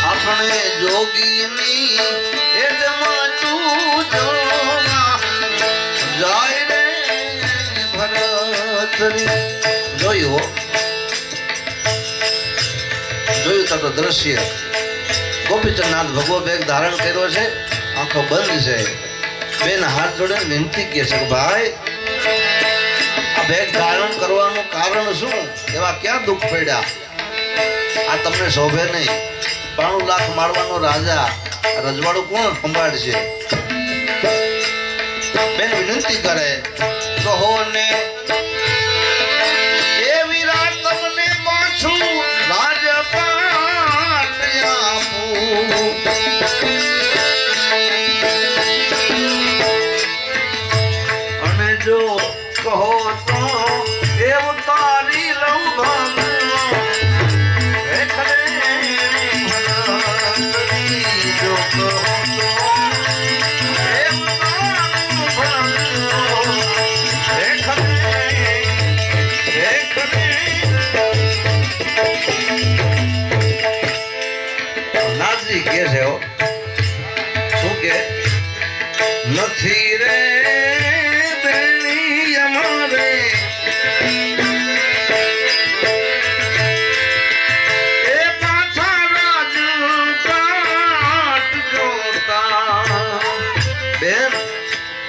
આપણે જોગીની એ જમાતું જોવા જાય રે ભરતરી. જોયું તો દ્રશ્ય ગોપીચંદનાથ ભગવો બેગ ધારણ કર્યો છે, આંખો બંધ છે. બેન હાથ જોડે વિનંતી કહે છે કે ભાઈ આ બેગ ધારણ કરવાનું કારણ શું? એવા ક્યાં દુઃખ પડ્યા? આ તમને શોભે નહીં. 92 લાખ મારવાનો રાજા, રજવાડું કોણ સંભાળશે? બેન વિનંતી કરે, કહો ને એવી રાત તમને પાછું રાજપાટ આપું. અને જો કહો તો એવું તારી લઉં ભગવાન જો કહો તો એવું નાથજી કે છે શું કે નથી રે બેની અમારે એ પાછા રાજુ કાટ જોતા. બેન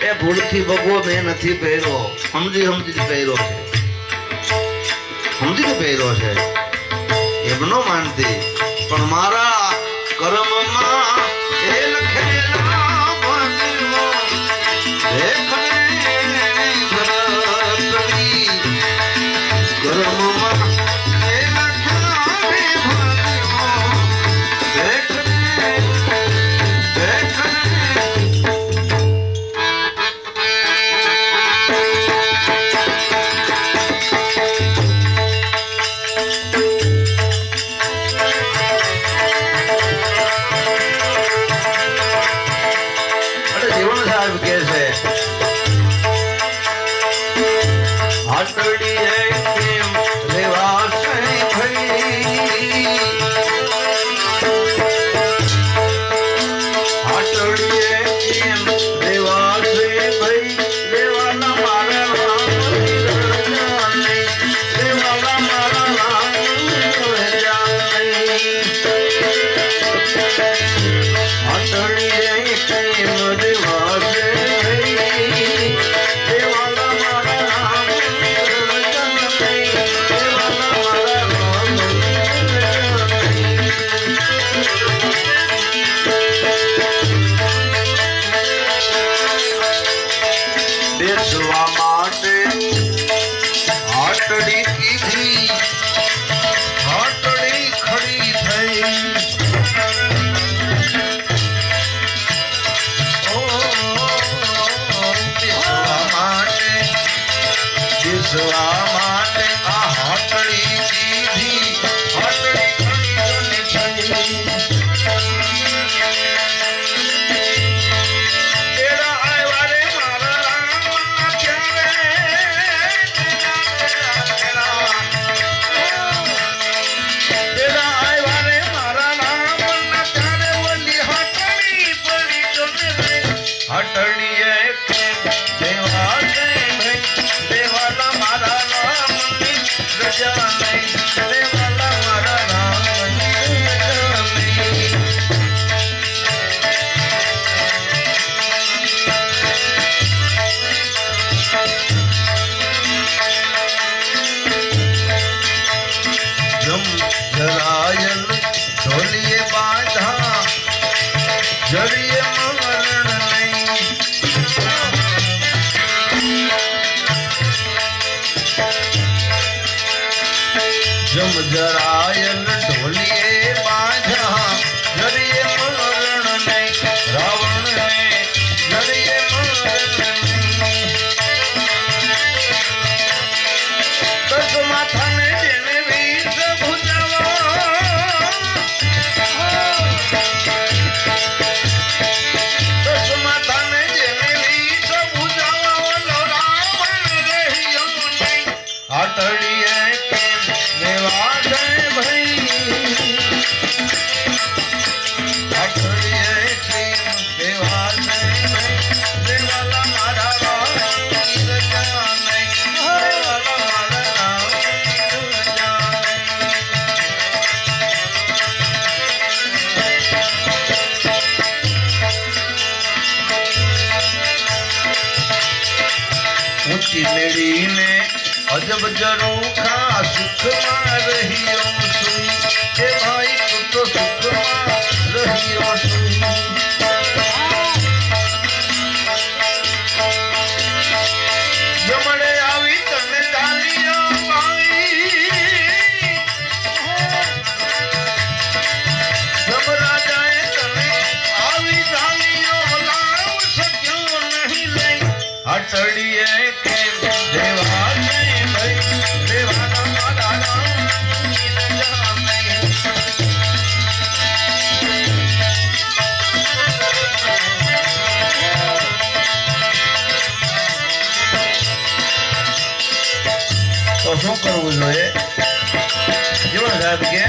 એ ભૂલથી ભગવો મેં નથી પહેર્યો, સમજી પહેર્યો છે. સમજીને પહેર્યો છે એમ ન માનતી, પણ મારા કર્મમાં એ લખેલા ભજનો દેખને ભરતડી, કર્મમાં એ લખેલા ભજનો દેખને દેખને. જરાયન ઢોલીએ બાંધા જરીએ મરણ નહીં, રાવણ ને જરીએ મરણ નહીં. દસ માથાને જેને વીસ ભુજાવા, દસ માથાને જેને વીસ ભુજાવા, ઓલો રાવણ રહ્યો નહીં. આટડીએ દેવા જય ભાઈ, આટડીએ દેવા જય ભાઈ, દેવાલા મારા રામ રજા નહીં, દેવાલા મારા રામ રજા નહીં. ઊંચી મેળીને અજબ જરૂખા સુખમાં રહ્યો છું, હે ભાઈ તું તો સુખમાં રહ્યો છું. જમણે આવી તને ડાલીઓ પાવી, જમરાજાએ તને આવી ડાલીઓ લાવ શક્યો નહીં લઈ. આટડીએ કેમ દેવા તો શું કરવું જોઈએ? જીવન સાહેબ કે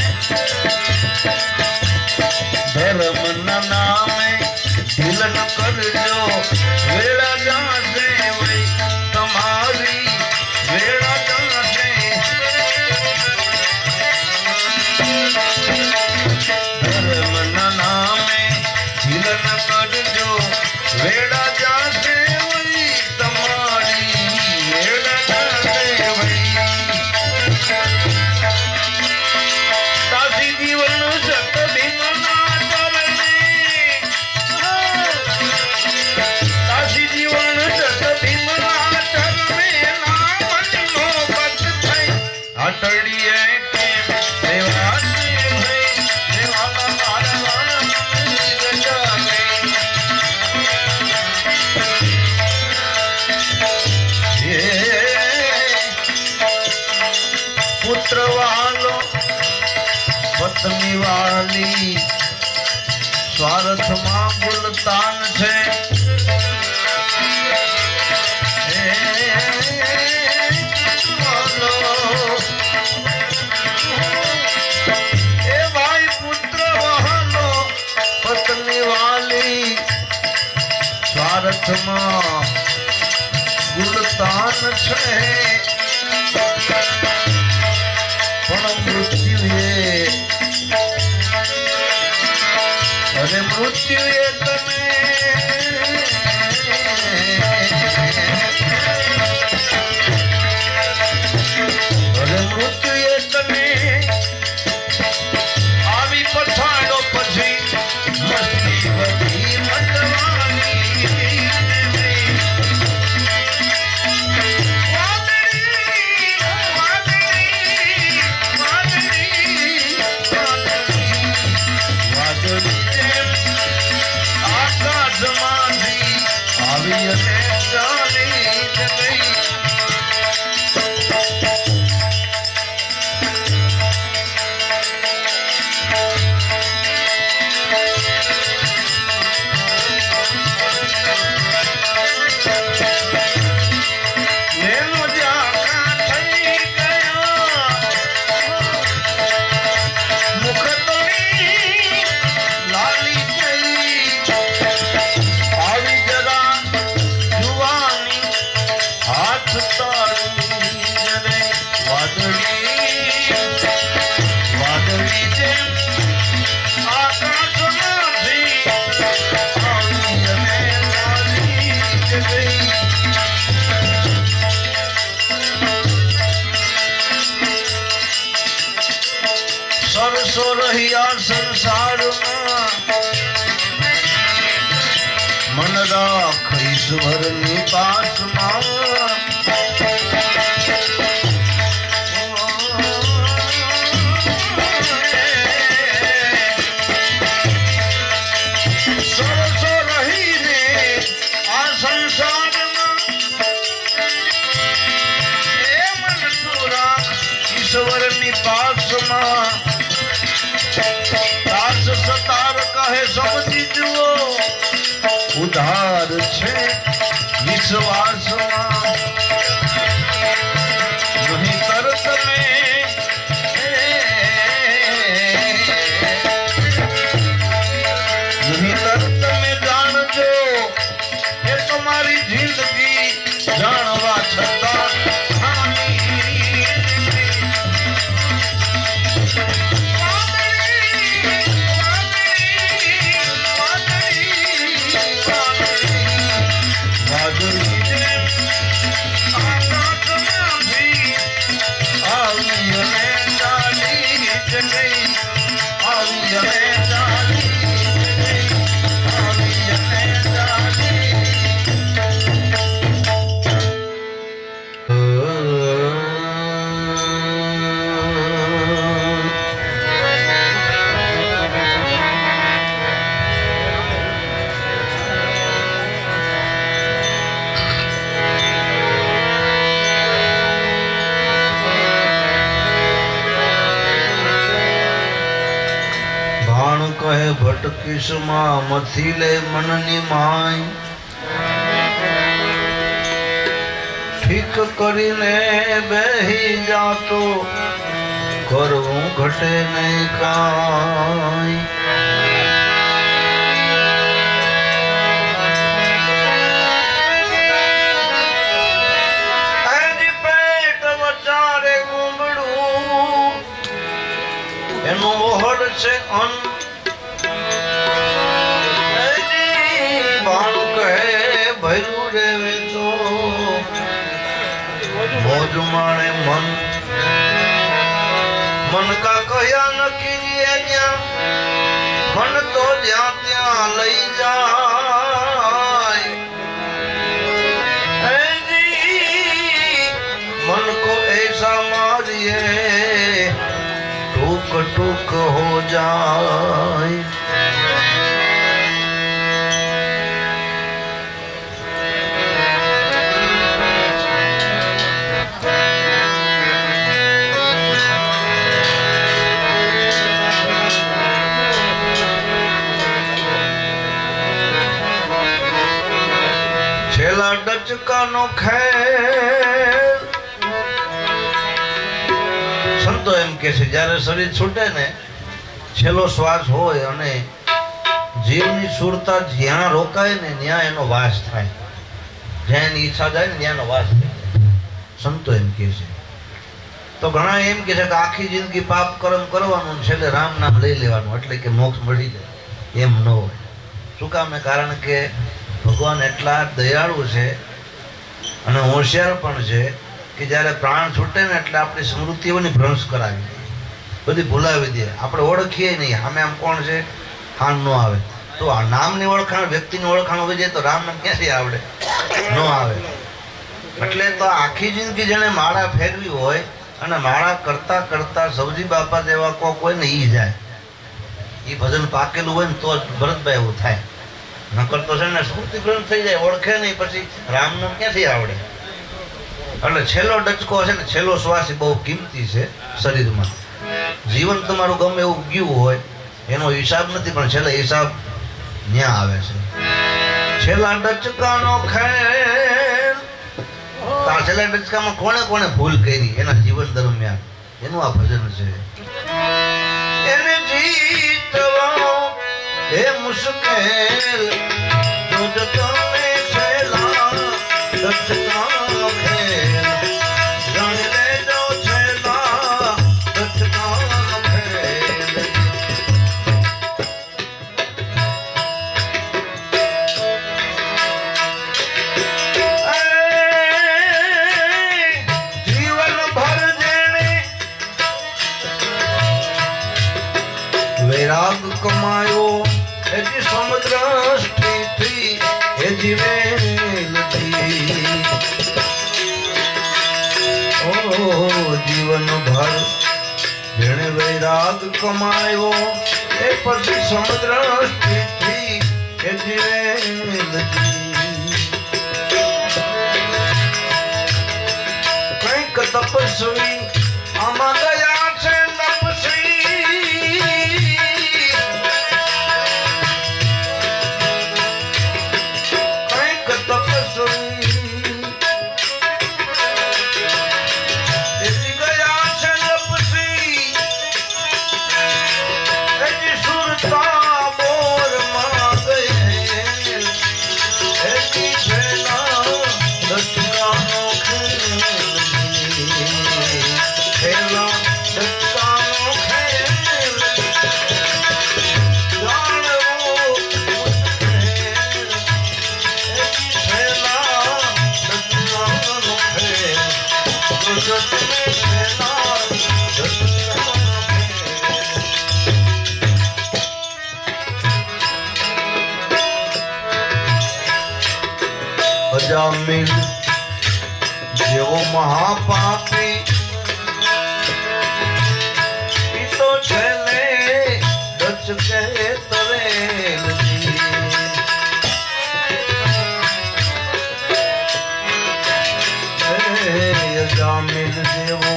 ધર્મના નામે ઢીલન કરજો, વેળા જાશે વઈ તમારી વેળા જાશે. ધર્મના નામે ઢીલન કરજો, વેળા જાશે વઈ તમારી વેળા જાશે વઈ. પત્ની વાલી સ્વાર્થમાં ગુલતાન છે. એ ભાઈ પુત્ર વહાલો પત્ની વાલી સ્વાર્થમાં ગુલતાન છે. પણ મૃત્યુએ અરે મૃત્યુએ તને અરે મૃત્યુએ તને આવી પછાડો પછી મસ્તી બધી મટવાની. આવી અને ચાલી જ ગઈ. નેનો જાખા થઈ ગયા મુખતણી લાલી જઈ. આવી જરા જુવાની હાથ તાળી રે વાદળી વાદળી જેમ આકાશમાંથી આવી અને ચાલી જ ગઈ. સરસો રહ્યા સંસારમાં મન રાખ ઈશ્વરની પાસમાં. સરસો રહીને આ સંસારમાં એ મન તું રાખ ઈશ્વરની પાસમાં. દાસ સતાર કહે સમજી જુઓ ઉધાર છે વિશ્વાસમાં. નહીં તર તમે નહીં તર તમે જાણજો એ તમારી જિંદગી જાણવા છતાં કહે ભટકીશમાં મથી લે મનની માય. ઠીક કરીને બેહી જાતો કરવું ઘટે નહીં કાંઈ. પેટ વચારે ગુમડું એનું ઓહડ છે અન્ન. ભર્યું રેવે તો મોજ માણે મન. મન કા કયા નક્કી ત્યાં મન તો જ્યાં ત્યાં લઈ જાય. मन को ऐसा मारिए टूक टूक हो जाए। છેલ્લા ડચકાનો ખેલ. સંતો એમ કે છે જ્યારે શરીર છૂટે ને છેલ્લો શ્વાસ હોય અને જીવની સુરતા જ્યાં રોકાય ને ત્યાં એનો વાસ થાય, જ્યાં એની ઈચ્છા જાય ને ત્યાંનો વાસ થાય. સંતો એમ કે છે. તો ઘણા એમ કે છે કે આખી જિંદગી પાપ કર્મ કરવાનું, છેલ્લે રામ નામ લઈ લેવાનું એટલે કે મોક્ષ મળી જાય. એમ ન હોય. શું કામ? કારણ કે ભગવાન એટલા દયાળુ છે અને હોશિયાર પણ છે કે જ્યારે પ્રાણ છૂટે ને એટલે આપણી સ્મૃતિઓની ભ્રંશ કરાવી દે, બધી ભૂલાવી દે. આપણે ઓળખીએ નહીં સામે આમ કોણ છે, ખાન ન આવે. તો આ નામની ઓળખાણ, વ્યક્તિની ઓળખાણ હોવી જાય તો રામ નામ ક્યાંથી આવડે? ન આવે. એટલે તો આખી જિંદગી જેણે માળા ફેરવી હોય અને માળા કરતા કરતા સૌજી બાપા જેવા કોક હોય ને ઈ જાય, એ ભજન પાકેલું હોય ને તો જ ભરતભાઈ એવું થાય. નકર તો છે ને સ્મૃતિ ભ્રંશ થઈ જાય, ઓળખે નહીં, પછી રામ નામ ક્યાંથી આવડે? એટલે છેલ્લો ડચકો છે ને, છેલ્લો શ્વાસ બહુ કિંમતી છે શરીરમાં. જીવન તમારું ગમે એવું ગયું હોય એનો હિસાબ નથી, પણ છેલ્લે હિસાબ ન્યા આવે છે. છેલ્લા ડચકાનો ખેલ. આ છેલ્લા ડચકામાં કોણે કોણે ભૂલ કરી એના જીવન દરમિયાન, એનું આ ભજન છે. એને જીતવો એ મુશ્કેલ, જો તમે છેલ્લા ડચકાનો ખેલ જાણી લેજો. છેલ્લા ડચકાનો ખેલ. જીવન ભર જેણે વૈરાગ કમાયો એજી સમુદ્ર સ્થિતિ એ જીવેલથી. ઓ જીવન ભર જેણે વૈરાગ કમાયો એ પછી સમુદ્ર સ્થિતિ એ જીવેલથી. કંઈક તપસ્વી આમાં ગયા છે તપસ્વી. કંઈક તપસ્વી એજી ગયા છે તપસ્વી. એજી સુરતા બોરમાં ગયેલ એજી છેલ્લા ડચકાનો ખેલ. છેલ્લા ડચકાનો ખેલ જાણવું મુશ્કેલ. એજી છેલ્લા ડચકાનો ખેલ. જો તમે છેલ્લા ડચકાનો ખેલ. અજામિલ જેવો મહાપાપી ઈ તો છેલ્લે ડચકે તરેલજી. અજામિલ જેવો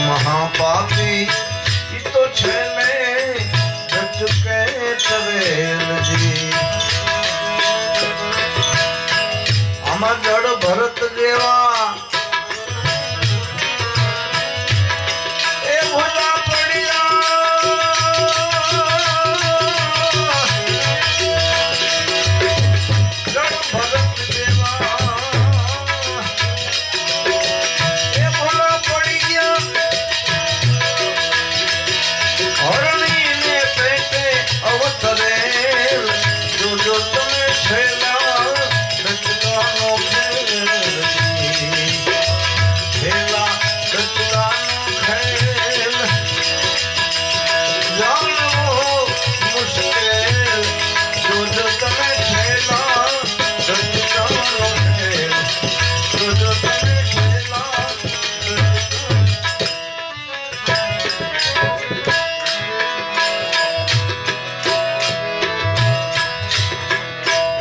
મહાપાપી ઈ તો છેલ્લે ડચકે તરેલજી. આમાં જડ ભરત જેવા એ ભૂલા પડ્યા. જડ ભરત જેવા એ ભૂલા પડી ગયા. હરણીને પેટે અવતરેલ જોજો તમે છેલ્લા ડચકાનો ખેલ. છેલ્લા ડચકાનો ખેલ જાણવો મુશ્કેલ. જોજો તમે છેલ્લા ડચકાનો ખેલ. જોજો તમે છેલ્લા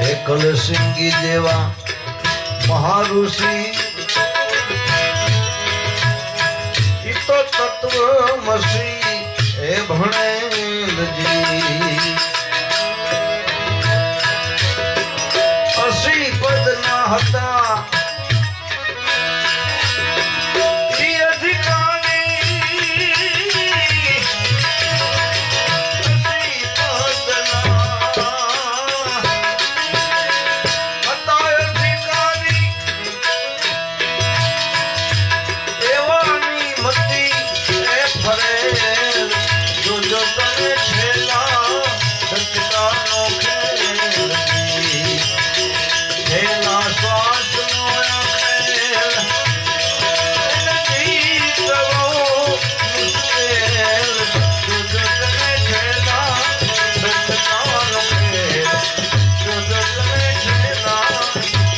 એકલ સિંગી જેવા મહાઋષિ ઈ તો તત્વમસી એ ભણેલજી. હતા ઈ અધિકારી હતા અધિકારી એવાની મતી એ ફરે જોજો તમે છેલા સચકાનો ખેલ છેલા શ્વાસનો ખેલ જીત લો મુશ્કેલ જોજો તમે છેલા સચકાનો ખેલ જોજો તમે છેલા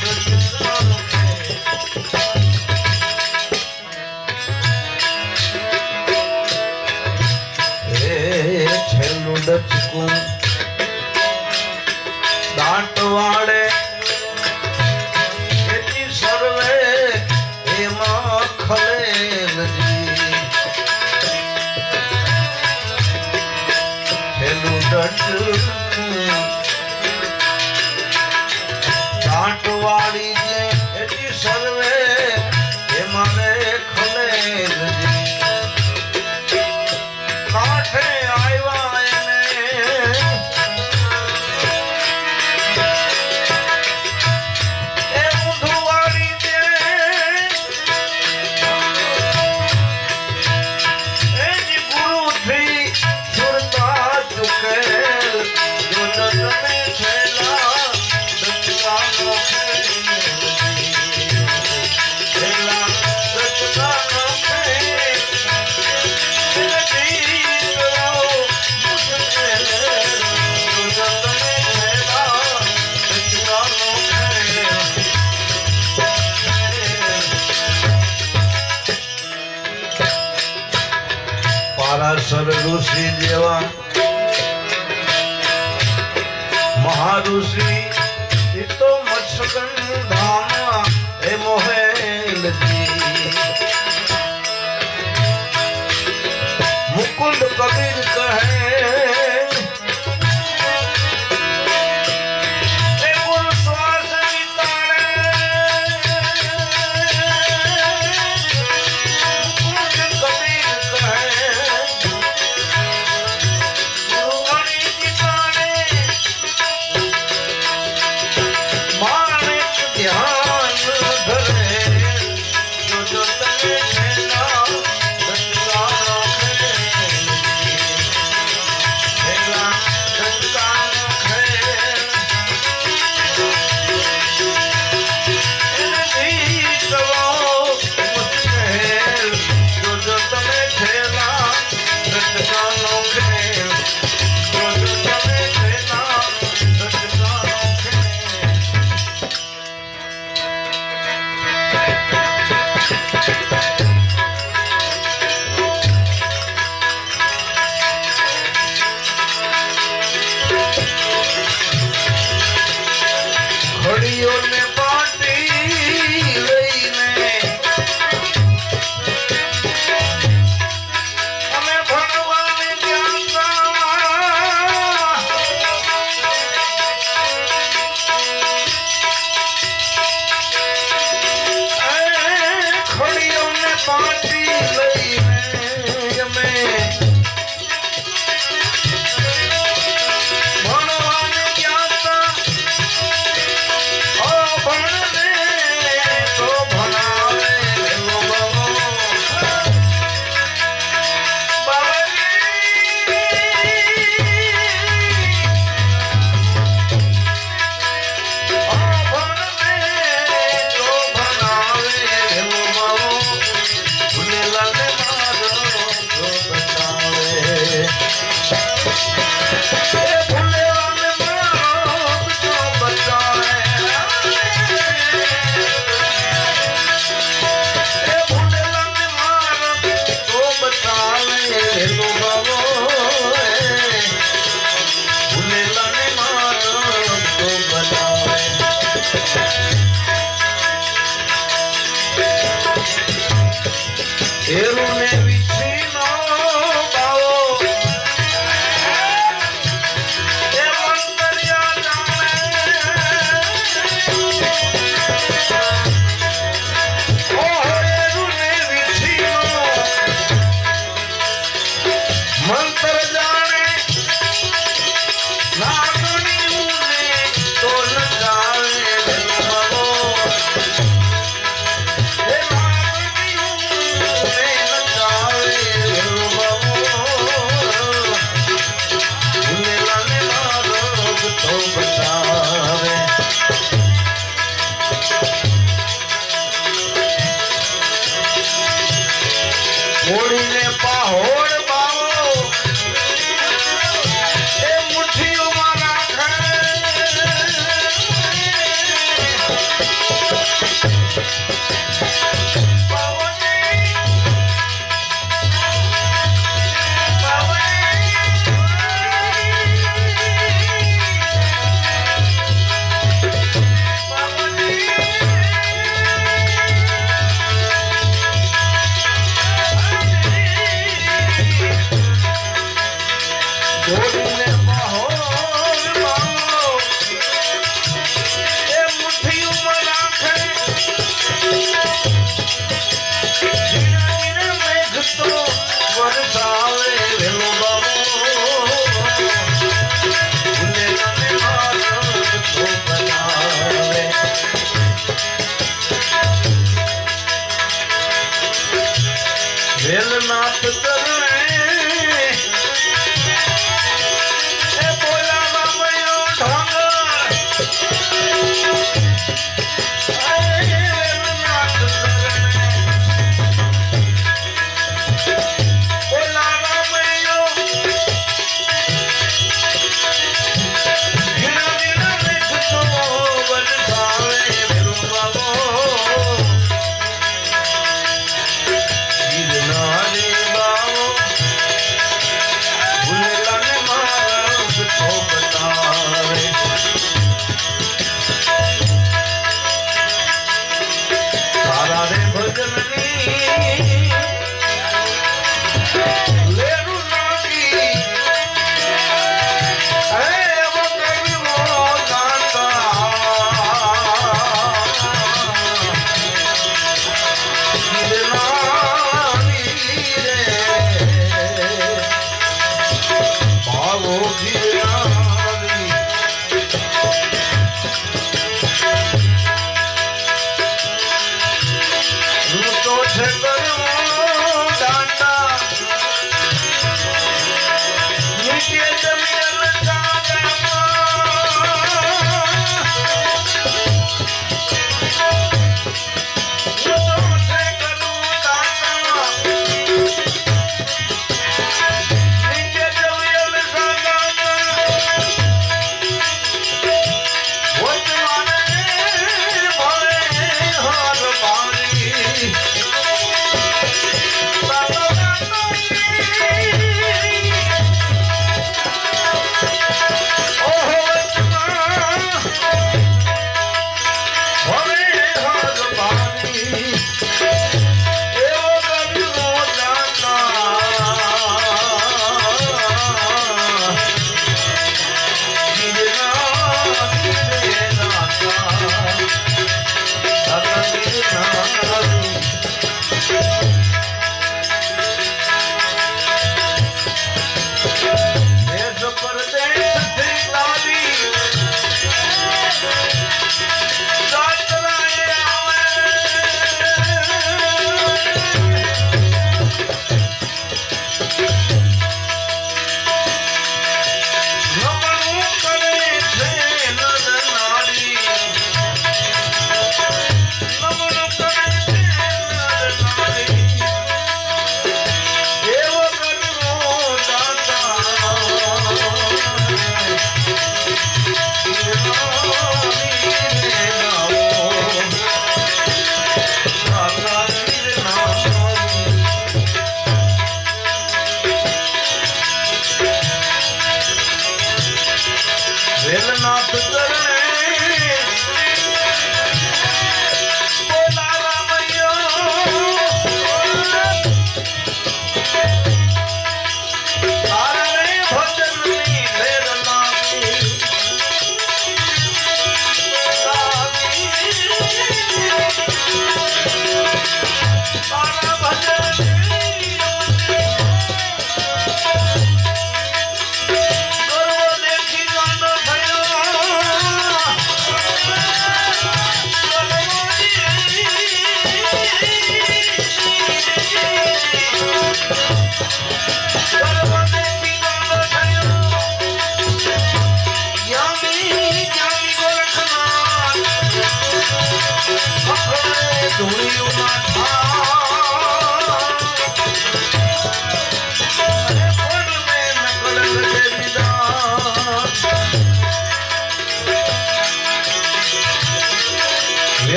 સચકાનો ખેલ છેલ્લું ડચકું દાંત વાળે એથી સર્વે એમાં ખલેલજી છેલ્લું ડચકું દાંત વાળી જે એથી સર્વે એમાં રે ખલેલજી કાંઠે આવ્યા એને એ ઊંધું વાળી દે એ જ ગુરુથી સુરતા ચૂકેલ જોજો તમે છેલા સચકાનો ખેલ છેલા સચકાનો ખેલ પારાશર ઋષિ જેવા મહાઋષિ એ તો મત્સ્યગંધામાં એ મોહેલજી મુકુંદ કબીર કહે એ ગુરુ શ્વાસ વિતાડે મુકુંદ કબીર કહે ગુરુ અણી વિતાડે માણેક ધ્યાન ધરે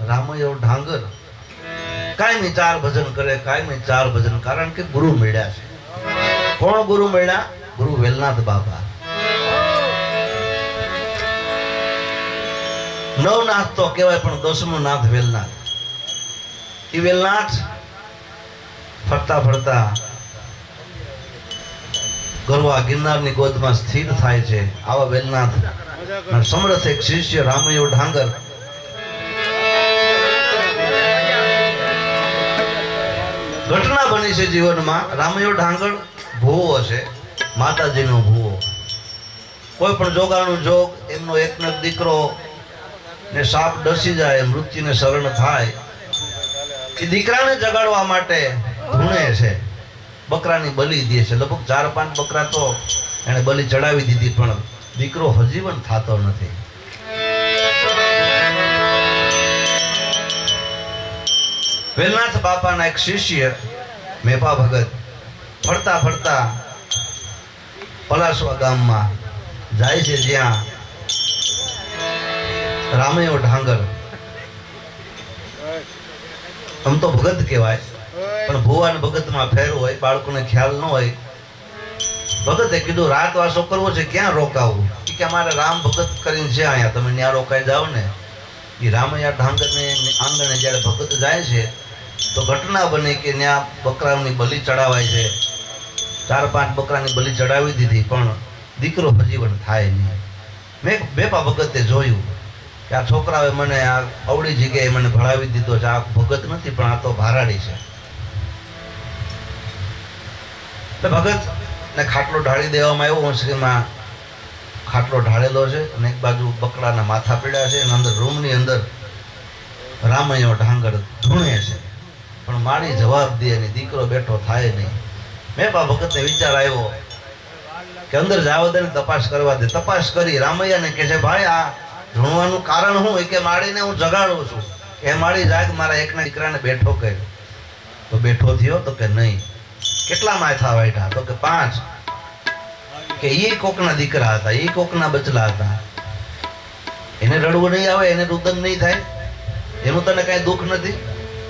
રામયો ઢાંગર કાયમી ચાર ભજન કરે, કાયમી ચાર ભજન, કારણ કે ગુરુ મળ્યા છે. કોણ ગુરુ મળ્યા? ગુરુ વેલનાથ બાબા. નવનાથ તો કહેવાય પણ 10મો નાથ વેલનાથ. એ વેલનાથ ફરતા ફરતા ગરવા ગિરનારની ગોદમાં સ્થિર થાય છે. આવા વેલનાથ સમર્થ એક શિષ્ય રામૈયો ઢાંગર ઘટના બની છે જીવનમાં. રામૈયો ઢાંગર ભૂવો છે, માતાજીનો ભૂવો. કોઈ પણ જોગાનું જોગ, એમનો એકનો એક દીકરો ને સાપ ડસી જાય, મૃત્યુને શરણ થાય, એ દીકરાને જગાડવા માટે ધૂણે છે, બકરાની બલી દે છે. લગભગ 4-5 બકરા તો એને બલી ચડાવી દીધી, પણ દીકરો હજીવન થતો નથી. વેલનાથ બાપાના એક શિષ્ય મેપા ભગત ફરતા ફરતા પલાસવા ગામમાં જાય છે, જ્યાં રામૈયો ઢાંગર, આમ તો ભગત કહેવાય, પણ ભુવાન ભગતમાં ફેર હોય, બાળકોને ખ્યાલ ન હોય. ભગતે કીધું રાત વાસો કરવો છે, ક્યાં રોકાવું? કે અમારે રામ ભગત કરીને છે અહીંયા, તમે ત્યાં રોકાઈ જાઓ ને. એ રામૈયા ઢાંગરને આંગણે જ્યારે ભગત જાય છે તો ઘટના બની કે ત્યાં બકરાની બલી ચડાવાય છે. 4-5 બકરાની બલી ચડાવી દીધી, પણ દીકરો હજીવન થાય નહીં. મેં બેપા ભગતે જોયું કે આ છોકરાએ મને આ અવળી જગ્યાએ મને ભણાવી દીધો છે. આ ભગત નથી, પણ આ તો ભારાડી છે. એટલે ભગત ને ખાટલો ઢાળી દેવામાં આવ્યો. ઓસરીમાં ખાટલો ઢાળેલો છે અને એક બાજુ બકરાના માથા પીડ્યા છે, અને અંદર રૂમની અંદર રામૈયો ઢાંગર ધૂણે છે, પણ મારી જવાબ દે અને દીકરો બેઠો થાય નહીં. મેપા ભગતને વિચાર આવ્યો કે અંદર જાવ દે ને તપાસ કરવા દે. તપાસ કરી રામૈયાને કહે છે, ભાઈ આ ધૂણવાનું કારણ શું? કે માળીને હું જગાડું છું. એ માળી જાગ, મારા એકના દીકરાને બેઠો કર્યો. તો બેઠો થયો? તો કે નહીં. કેટલા માથા વાઢ્યા? તો કે 5. કે એ કોકના દીકરા હતા, એ કોકના બચલા હતા. એને રડવું નહીં આવે, એને રુદન નહીં થાય, એનું તને કઈ દુઃખ નથી.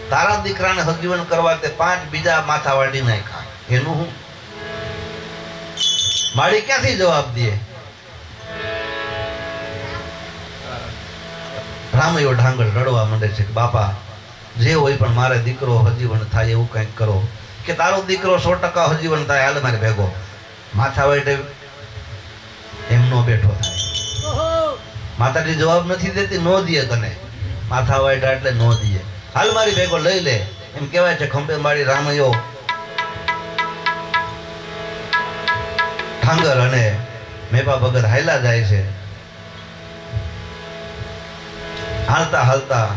તારા દીકરાને હજીવન કરવા તે 5 બીજા માથા વાળી નાખ્યા, એનું હું? માળી ક્યાંથી જવાબ દે? રામૈયો ઢાંગર રડવા માંડે છે કે બાપા જે હોય, પણ મારે દીકરો હજીવન થાય એવું કંઈક કરો. કે તારો દીકરો 100% હજીવન થાય, હાલ મારે ભેગો. માથા વાટે એમનો બેઠો થાય. માતાજી જવાબ નથી દેતી, નો દે તને. માથા વાટે એટલે નો દે. હાલ મારી ભેગો લઈ લે, એમ કહેવાય છે. ખંભે મારી રામૈયો ઢાંગર અને મેપા ભગત હાયલા જાય છે. હાલતા હાલતા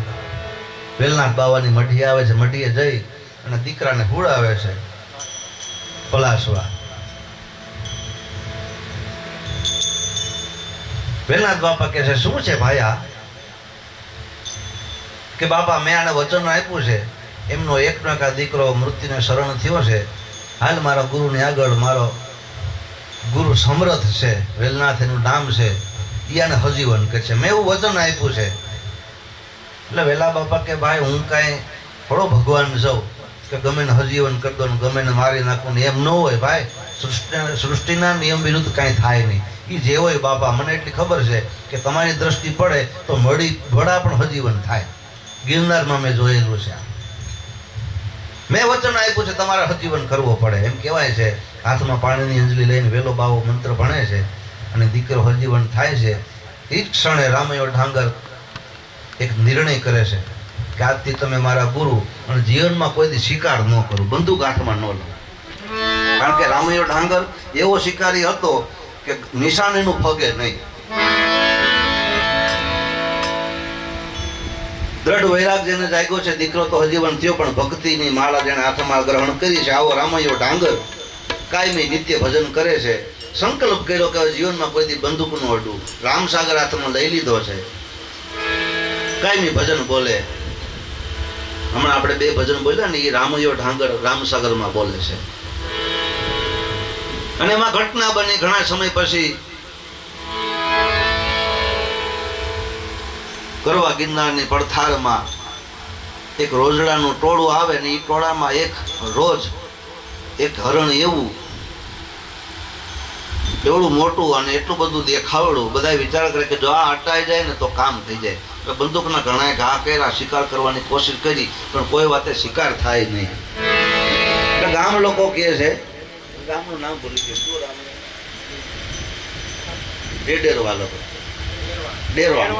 વેલનાથ બાવાની મઢી આવે છે. મઢીએ જઈ અને દીકરાને હુડાવે છે પલાસવા. વેલનાથ બાપા કહે છે, શું છે ભાયા? કે બાપા મેં આને વચન આપ્યું છે, એમનો એકનો એક દીકરો મૃત્યુને શરણ થયો છે. હાલ મારા ગુરુની આગળ, મારો ગુરુ સમર્થ છે, વેલનાથ એનું નામ છે, યાને હજીવન કે છે. મેં એવું વચન આપ્યું છે. એટલે વેલા બાપા કે ભાઈ હું કાંઈ થોડો ભગવાન છું કે ગમે ને હજીવન કરી દો ને ગમે ને મારી નાખું ને, એમ ન હોય ભાઈ. સૃષ્ટિના નિયમ વિરુદ્ધ કાંઈ થાય નહીં. એ જે હોય બાપા, મને એટલી ખબર છે કે તમારી દ્રષ્ટિ પડે તો વડા પણ હજીવન થાય. ગિરનારમાં મેં જોયેલું છે. મેં વચન આપ્યું છે તમારે હજીવન કરવો પડે. એમ કહેવાય છે. હાથમાં પાણીની અંજલી લઈને વેલો બાવો મંત્ર ભણે છે અને દીકરો હજીવન થાય છે. એ જ ક્ષણે રામૈયો ઢાંગર એક નિર્ણય કરે છે કે આજથી તમે મારા ગુરુ, અને જીવનમાં કોઈ દી શિકાર ન કરું, બંદૂક હાથમાં ન લઉં. કારણ કે રામૈયો ઢાંગર એવો શિકારી હતો કે નિશાનીનું ફગે નહીં. દ્રઢ વૈરાગ જેને જાગ્યો છે, દીકરો તો હજીવન થયો, પણ ભક્તિની માળા જેને હાથમાં ગ્રહણ કરી છે. આવો રામૈયો ઢાંગર કાયમી નિત્ય ભજન કરે છે. સંકલ્પ કર્યો કે જીવનમાં કોઈ દી બંદૂક નું અડું. રામસાગર હાથમાં લઈ લીધો છે. કાયમી ભજન બોલે. હમણાં આપણે 2 ભજન બોલ્યા ને, એ રામૈયો ઢાંગર રામસાગરમાં બોલે છે. અને એમાં ઘટના બની ઘણા સમય પછી. ગરવા ગિરનારની પડથારમાં એક રોજડાનું ટોળું આવે ને, એ ટોળામાં રોજ એક હરણ એવડું મોટું અને એટલું બધું દેખાવડું. બધા વિચાર કરે કે જો આ હટાઈ જાય ને તો કામ થઈ જાય. બંદૂકના ઘણા ઘા કર્યા, શિકાર કરવાની કોશિશ કરી, પણ કોઈ વાતે શિકાર થાય નહીં. એટલે ગામ લોકો કહે છે ગામનું નામ ભૂલી ગયું શું રામ ડેરવાલ હતો ડેરવાણ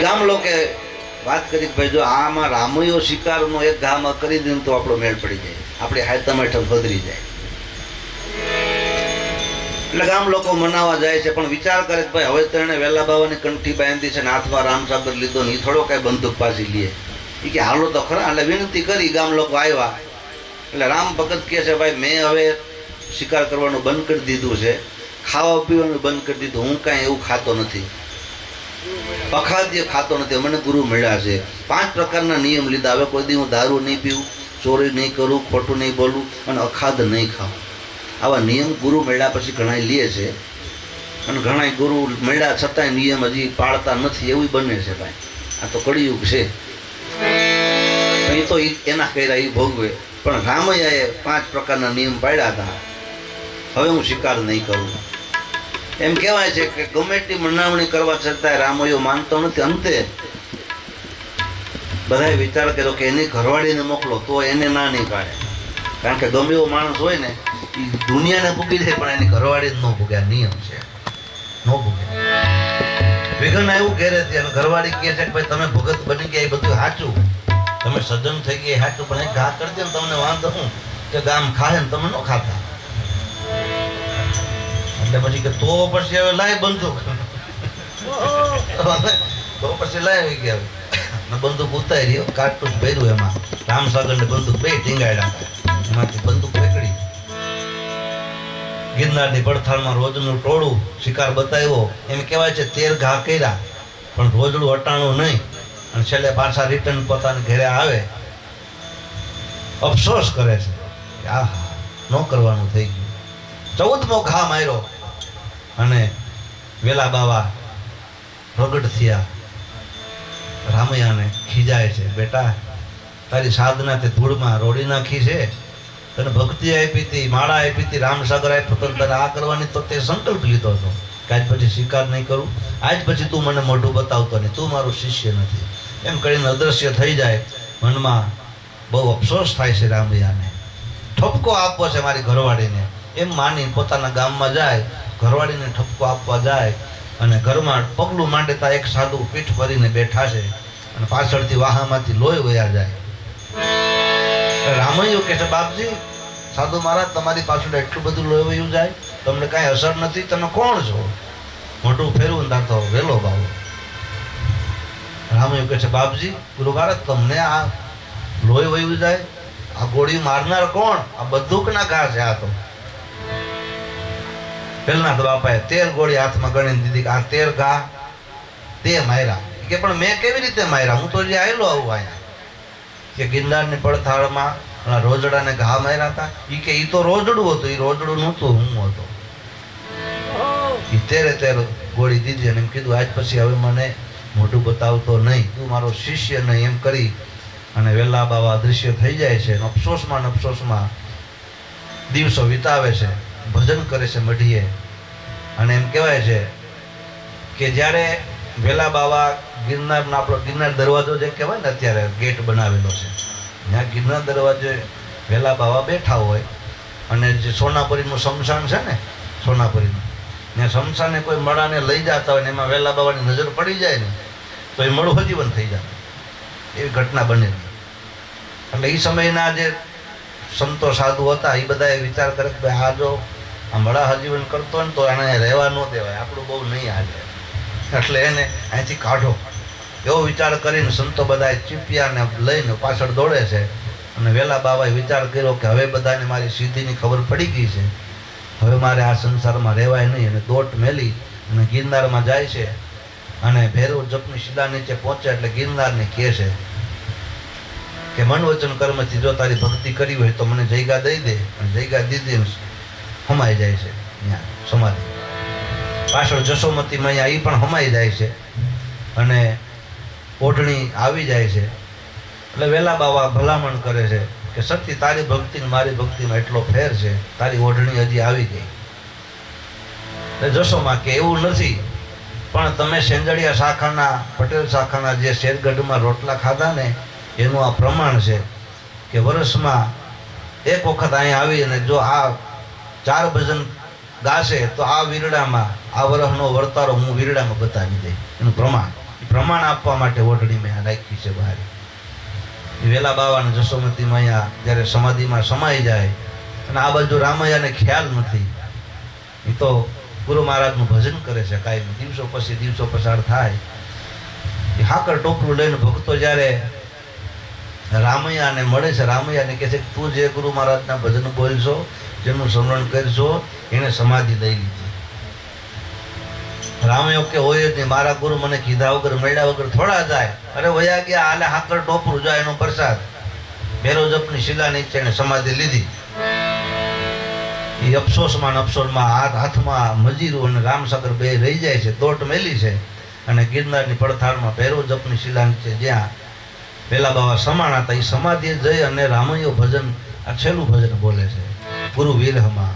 ગામ લોકે વાત કરી કે ભાઈ જો આમાં રામયો શિકારનો એક ગામ કરી દે તો આપણો મેળ પડી જાય, આપણી હાથમ હેઠળ ભદરી જાય. એટલે ગામ લોકો મનાવવા જાય છે, પણ વિચાર કરે કે ભાઈ હવે તો એને વેલા બાવાની કંઠી બાંધી છે ને હાથમાં રામસાગર લીધો ને એ થોડો કઈ બંદૂક પાછી લે. એ કે હાલો તો ખરા. એટલે વિનંતી કરી, ગામ લોકો આવ્યા. એટલે રામ ભગત કહે છે ભાઈ મેં હવે શિકાર કરવાનું બંધ કરી દીધું છે, ખાવા પીવાનું બંધ કરી દીધું, હું કાંઈ એવું ખાતો નથી, અખાદ્ય ખાતો નથી, મને ગુરુ મળ્યા છે. 5 પ્રકારના નિયમ લીધા. હવે કોઈ દી હું દારૂ નહીં પીવું, ચોરી નહીં કરું, ખોટું નહીં બોલું અને અખાદ નહીં ખાવું. આવા નિયમ ગુરુ મળ્યા પછી ઘણા લે છે, અને ઘણા ગુરુ મળ્યા છતાંય નિયમ હજી પાળતા નથી, એવું બને છે. ભાઈ આ તો કળિયુગ છે, એ તો એના કર્યા એ ભોગવે. પણ રામૈયાએ 5 પ્રકારના નિયમ પાડ્યા હતા. હવે હું શિકાર નહીં કરું. એમ કહેવાય છે કે ગમે તે મનાવણી કરવા છતાંય રામૈયો માનતો નથી. અંતે બધાએ વિચાર કર્યો કે એની ઘરવાળીને મોકલો તો એને ના નહીં પાડે. કારણ કે ગમે એવો માણસ હોય ને એ દુનિયાને ભૂગી જાય, પણ એની ઘરવાળી જ ન ભૂગે. આ નિયમ છે, ન ભૂગે. વિઘન એવું ઘેરે છે અને ઘરવાળી કહે છે કે ભાઈ તમે ભગત બની ગયા એ બધું સાચું, તમે સજ્જન થઈ ગયા સાચું, પણ એક ઘા કરી દે ને તમને વાંધો શું કે ગામ ખાય ને તમે ન ખાતા. એટલે પછી કે તો પછી હવે લાય બંદૂક, તો પછી લાવી ગયા બંદૂક ઉતારી, કારતૂસ ભર્યું એમાં રામસાગર ને બંદૂક બે ટીંગાડ્યા, એમાંથી બંદૂક પકડી ગિરનારની પડથાળમાં રોજનું ટોળું શિકાર બતાવ્યો. એમ કહેવાય છે 13 ઘા કર્યા, પણ રોજડું અટાણું નહીં. અને છેલ્લે પાછા રિટર્ન પોતાના ઘરે આવે, અફસોસ કરે છે કે આ ન કરવાનું થઈ ગયું. 14મો ઘા માર્યો અને વેલા બાવા પ્રગટ થયા. રામૈયાને ખીજાય છે, બેટા તારી સાધના તે ધૂળમાં રોડી નાખી છે, તને ભક્તિ આપી હતી, માળા આપી હતી, રામસાગર આપ્યો તો તને આ કરવાની તો તે સંકલ્પ લીધો હતો કે આજ પછી શિકાર નહીં કરું, આજ પછી તું મને મોઢું બતાવતો નહીં, તું મારો શિષ્ય નથી. એમ કરીને અદૃશ્ય થઈ જાય. મનમાં બહુ અફસોસ થાય છે રામૈયાને. ઠપકો આપવો છે મારી ઘરવાળીને એમ માની પોતાના ગામમાં જાય, ઘરવાળીને ઠપકો આપવા જાય અને ઘરમાં પગલું માંડતા એક સાધુ પીઠ ભરીને બેઠા છે અને પાછળથી વાહામાંથી લોહી વયા જાય. રામૈયો કહે છે બાપજી, સાધુ મહારાજ તમારી પાછળ એટલું બધું લોહી વયું જાય, તમને કાંઈ અસર નથી, તમે કોણ છો? મોઢું ફેરવું ને તો વેલો બાવો. રામૈયો કહે છે બાપજી ગુરુ મહારાજ તમને આ લોહી વયું જાય, આ ગોળી મારનાર કોણ? આ બંદૂકના ઘા છે. આ તો પેલના તો બાપાએ 13 ગોળી હાથમાં ગણીને દીધી કે આ 13 ઘા તે માર્યા. કે પણ મેં કેવી રીતે માર્યા? હું તો જે આવેલો આવું અહીંયા કે ગિરનારની પડથાળમાં રોજડાને ઘા માર્યા હતા. કે ઈ તો રોજડું હતું, એ રોજડું નહોતું, હું હતો. એ 13 ગોળી દીધી અને એમ કીધું આજ પછી હવે મને મોઢું બતાવતો નહીં, તું મારો શિષ્ય નહીં. એમ કરી અને વેલા બાવા અદૃશ્ય થઈ જાય છે. અફસોસમાં દિવસો વિતાવે છે, ભજન કરે છે મઢીએ. અને એમ કહેવાય છે કે જ્યારે વેલા બાવા ગિરનારનો આપણો ગિરનાર દરવાજો જે કહેવાય ને અત્યારે ગેટ બનાવેલો છે, ત્યાં ગિરનાર દરવાજે વેલા બાવા બેઠા હોય અને જે સોનાપરીનું શમશાન છે ને, સોનાપરીનું ત્યાં શમશાને કોઈ મળાને લઈ જતા હોય ને એમાં વેલા બાવાની નજર પડી જાય ને તો એ મળું હજીવન થઈ જાય. એવી ઘટના બનેલી. એટલે એ સમયના જે સંતો સાધુ હતા એ બધાએ વિચાર કરે કે આ જો આ મળા હજીવન કરતો હોય ને તો એને રહેવા ન દેવાય, આપણું બહુ નહીં હાલે, એટલે એને અહીંથી કાઢો. એવો વિચાર કરીને સંતો બધા ચીપિયાને લઈને પાછળ દોડે છે. અને વેલા બાબાએ વિચાર કર્યો કે હવે બધાને મારી સિદ્ધિની ખબર પડી ગઈ છે, હવે મારે આ સંસારમાં રહેવાય નહીં. અને દોટ મેલી અને ગિરનારમાં જાય છે અને ભૈરવ જપની શિલા નીચે પહોંચે એટલે ગિરનારને કહે છે કે મન વચન કર્મથી જો તારી ભક્તિ કરી હોય તો મને જગ્યા દઈ દે. અને જગ્યા દીધી હમાઈ જાય છે ત્યાં સમાધિ પાછળ. જશોમતીમાં અહીંયા એ પણ હમાઈ જાય છે અને ઓઢણી આવી જાય છે. એટલે વેલા બાવા ભલામણ કરે છે કે સતી તારી ભક્તિ ને મારી ભક્તિમાં એટલો ફેર છે, તારી ઓઢણી હજી આવી ગઈ. એટલે જશોમાં કે એવું નથી, પણ તમે સેંજળિયા શાખાના પટેલ શાખાના જે શેરગઢમાં રોટલા ખાધા ને એનું આ પ્રમાણ છે કે વર્ષમાં એક વખત અહીંયા આવી અને જો આ 4 ભજન ગાશે તો આ વીરડામાં આ વરહનો વર્તારો હું વીરડામાં બતાવી દઈ. એનું પ્રમાણ આપવા માટે ઓઢણી મેં રાખી છે બહાર. વેલા બાવા અને જસોમતી મૈયા જ્યારે સમાધિમાં સમાઈ જાય અને આ બાજુ રામૈયાને ખ્યાલ નથી, એ તો ગુરુ મહારાજનું ભજન કરે છે કાંઈ દિવસો પછી દિવસો પસાર થાય. એ હાકર ટોપલું લઈને ભક્તો જ્યારે રામૈયાને મળે છે, રામૈયાને કહે છે કે તું જે ગુરુ મહારાજના ભજન બોલશો, જેનું સ્મરણ કરશો, એને સમાધિ લઈ લીધી. રામૈયો કે હોય જ નહીં, મારા ગુરુ મને કીધા વગર મળ્યા વગર થોડા જાય. અરે વયા ગયા, હાલે હાકર ટોપરું જાય એનો પ્રસાદ. ભેરો જપની શિલા નીચે એને સમાધિ લીધી. એ અફસોસમાં હાથમાં મજીરું અને રામસાગર બે રહી જાય છે, દોટ મેલી છે. અને ગિરનારની પડથાળમાં ભૈરવ જપની શિલા નીચે જ્યાં વેલા બાવા સમાણા હતા, એ સમાધિએ જઈ અને રામૈયો ભજન, આ છેલ્લું ભજન બોલે છે, ગુરુ વિરહમાં.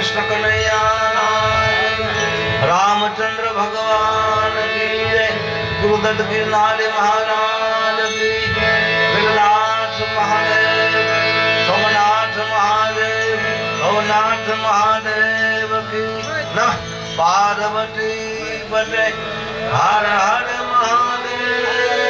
કૃષ્ણ કનૈયા રામચંદ્ર ભગવાન કી જય ગુરુદત્ત ગિરનારી મહારાજ કી ગિરનાથ મહાદેવ સોમનાથ મહાદેવ ભવનાથ મહાદેવ કી નમઃ પાર્વતી પતે હર હર મહાદેવ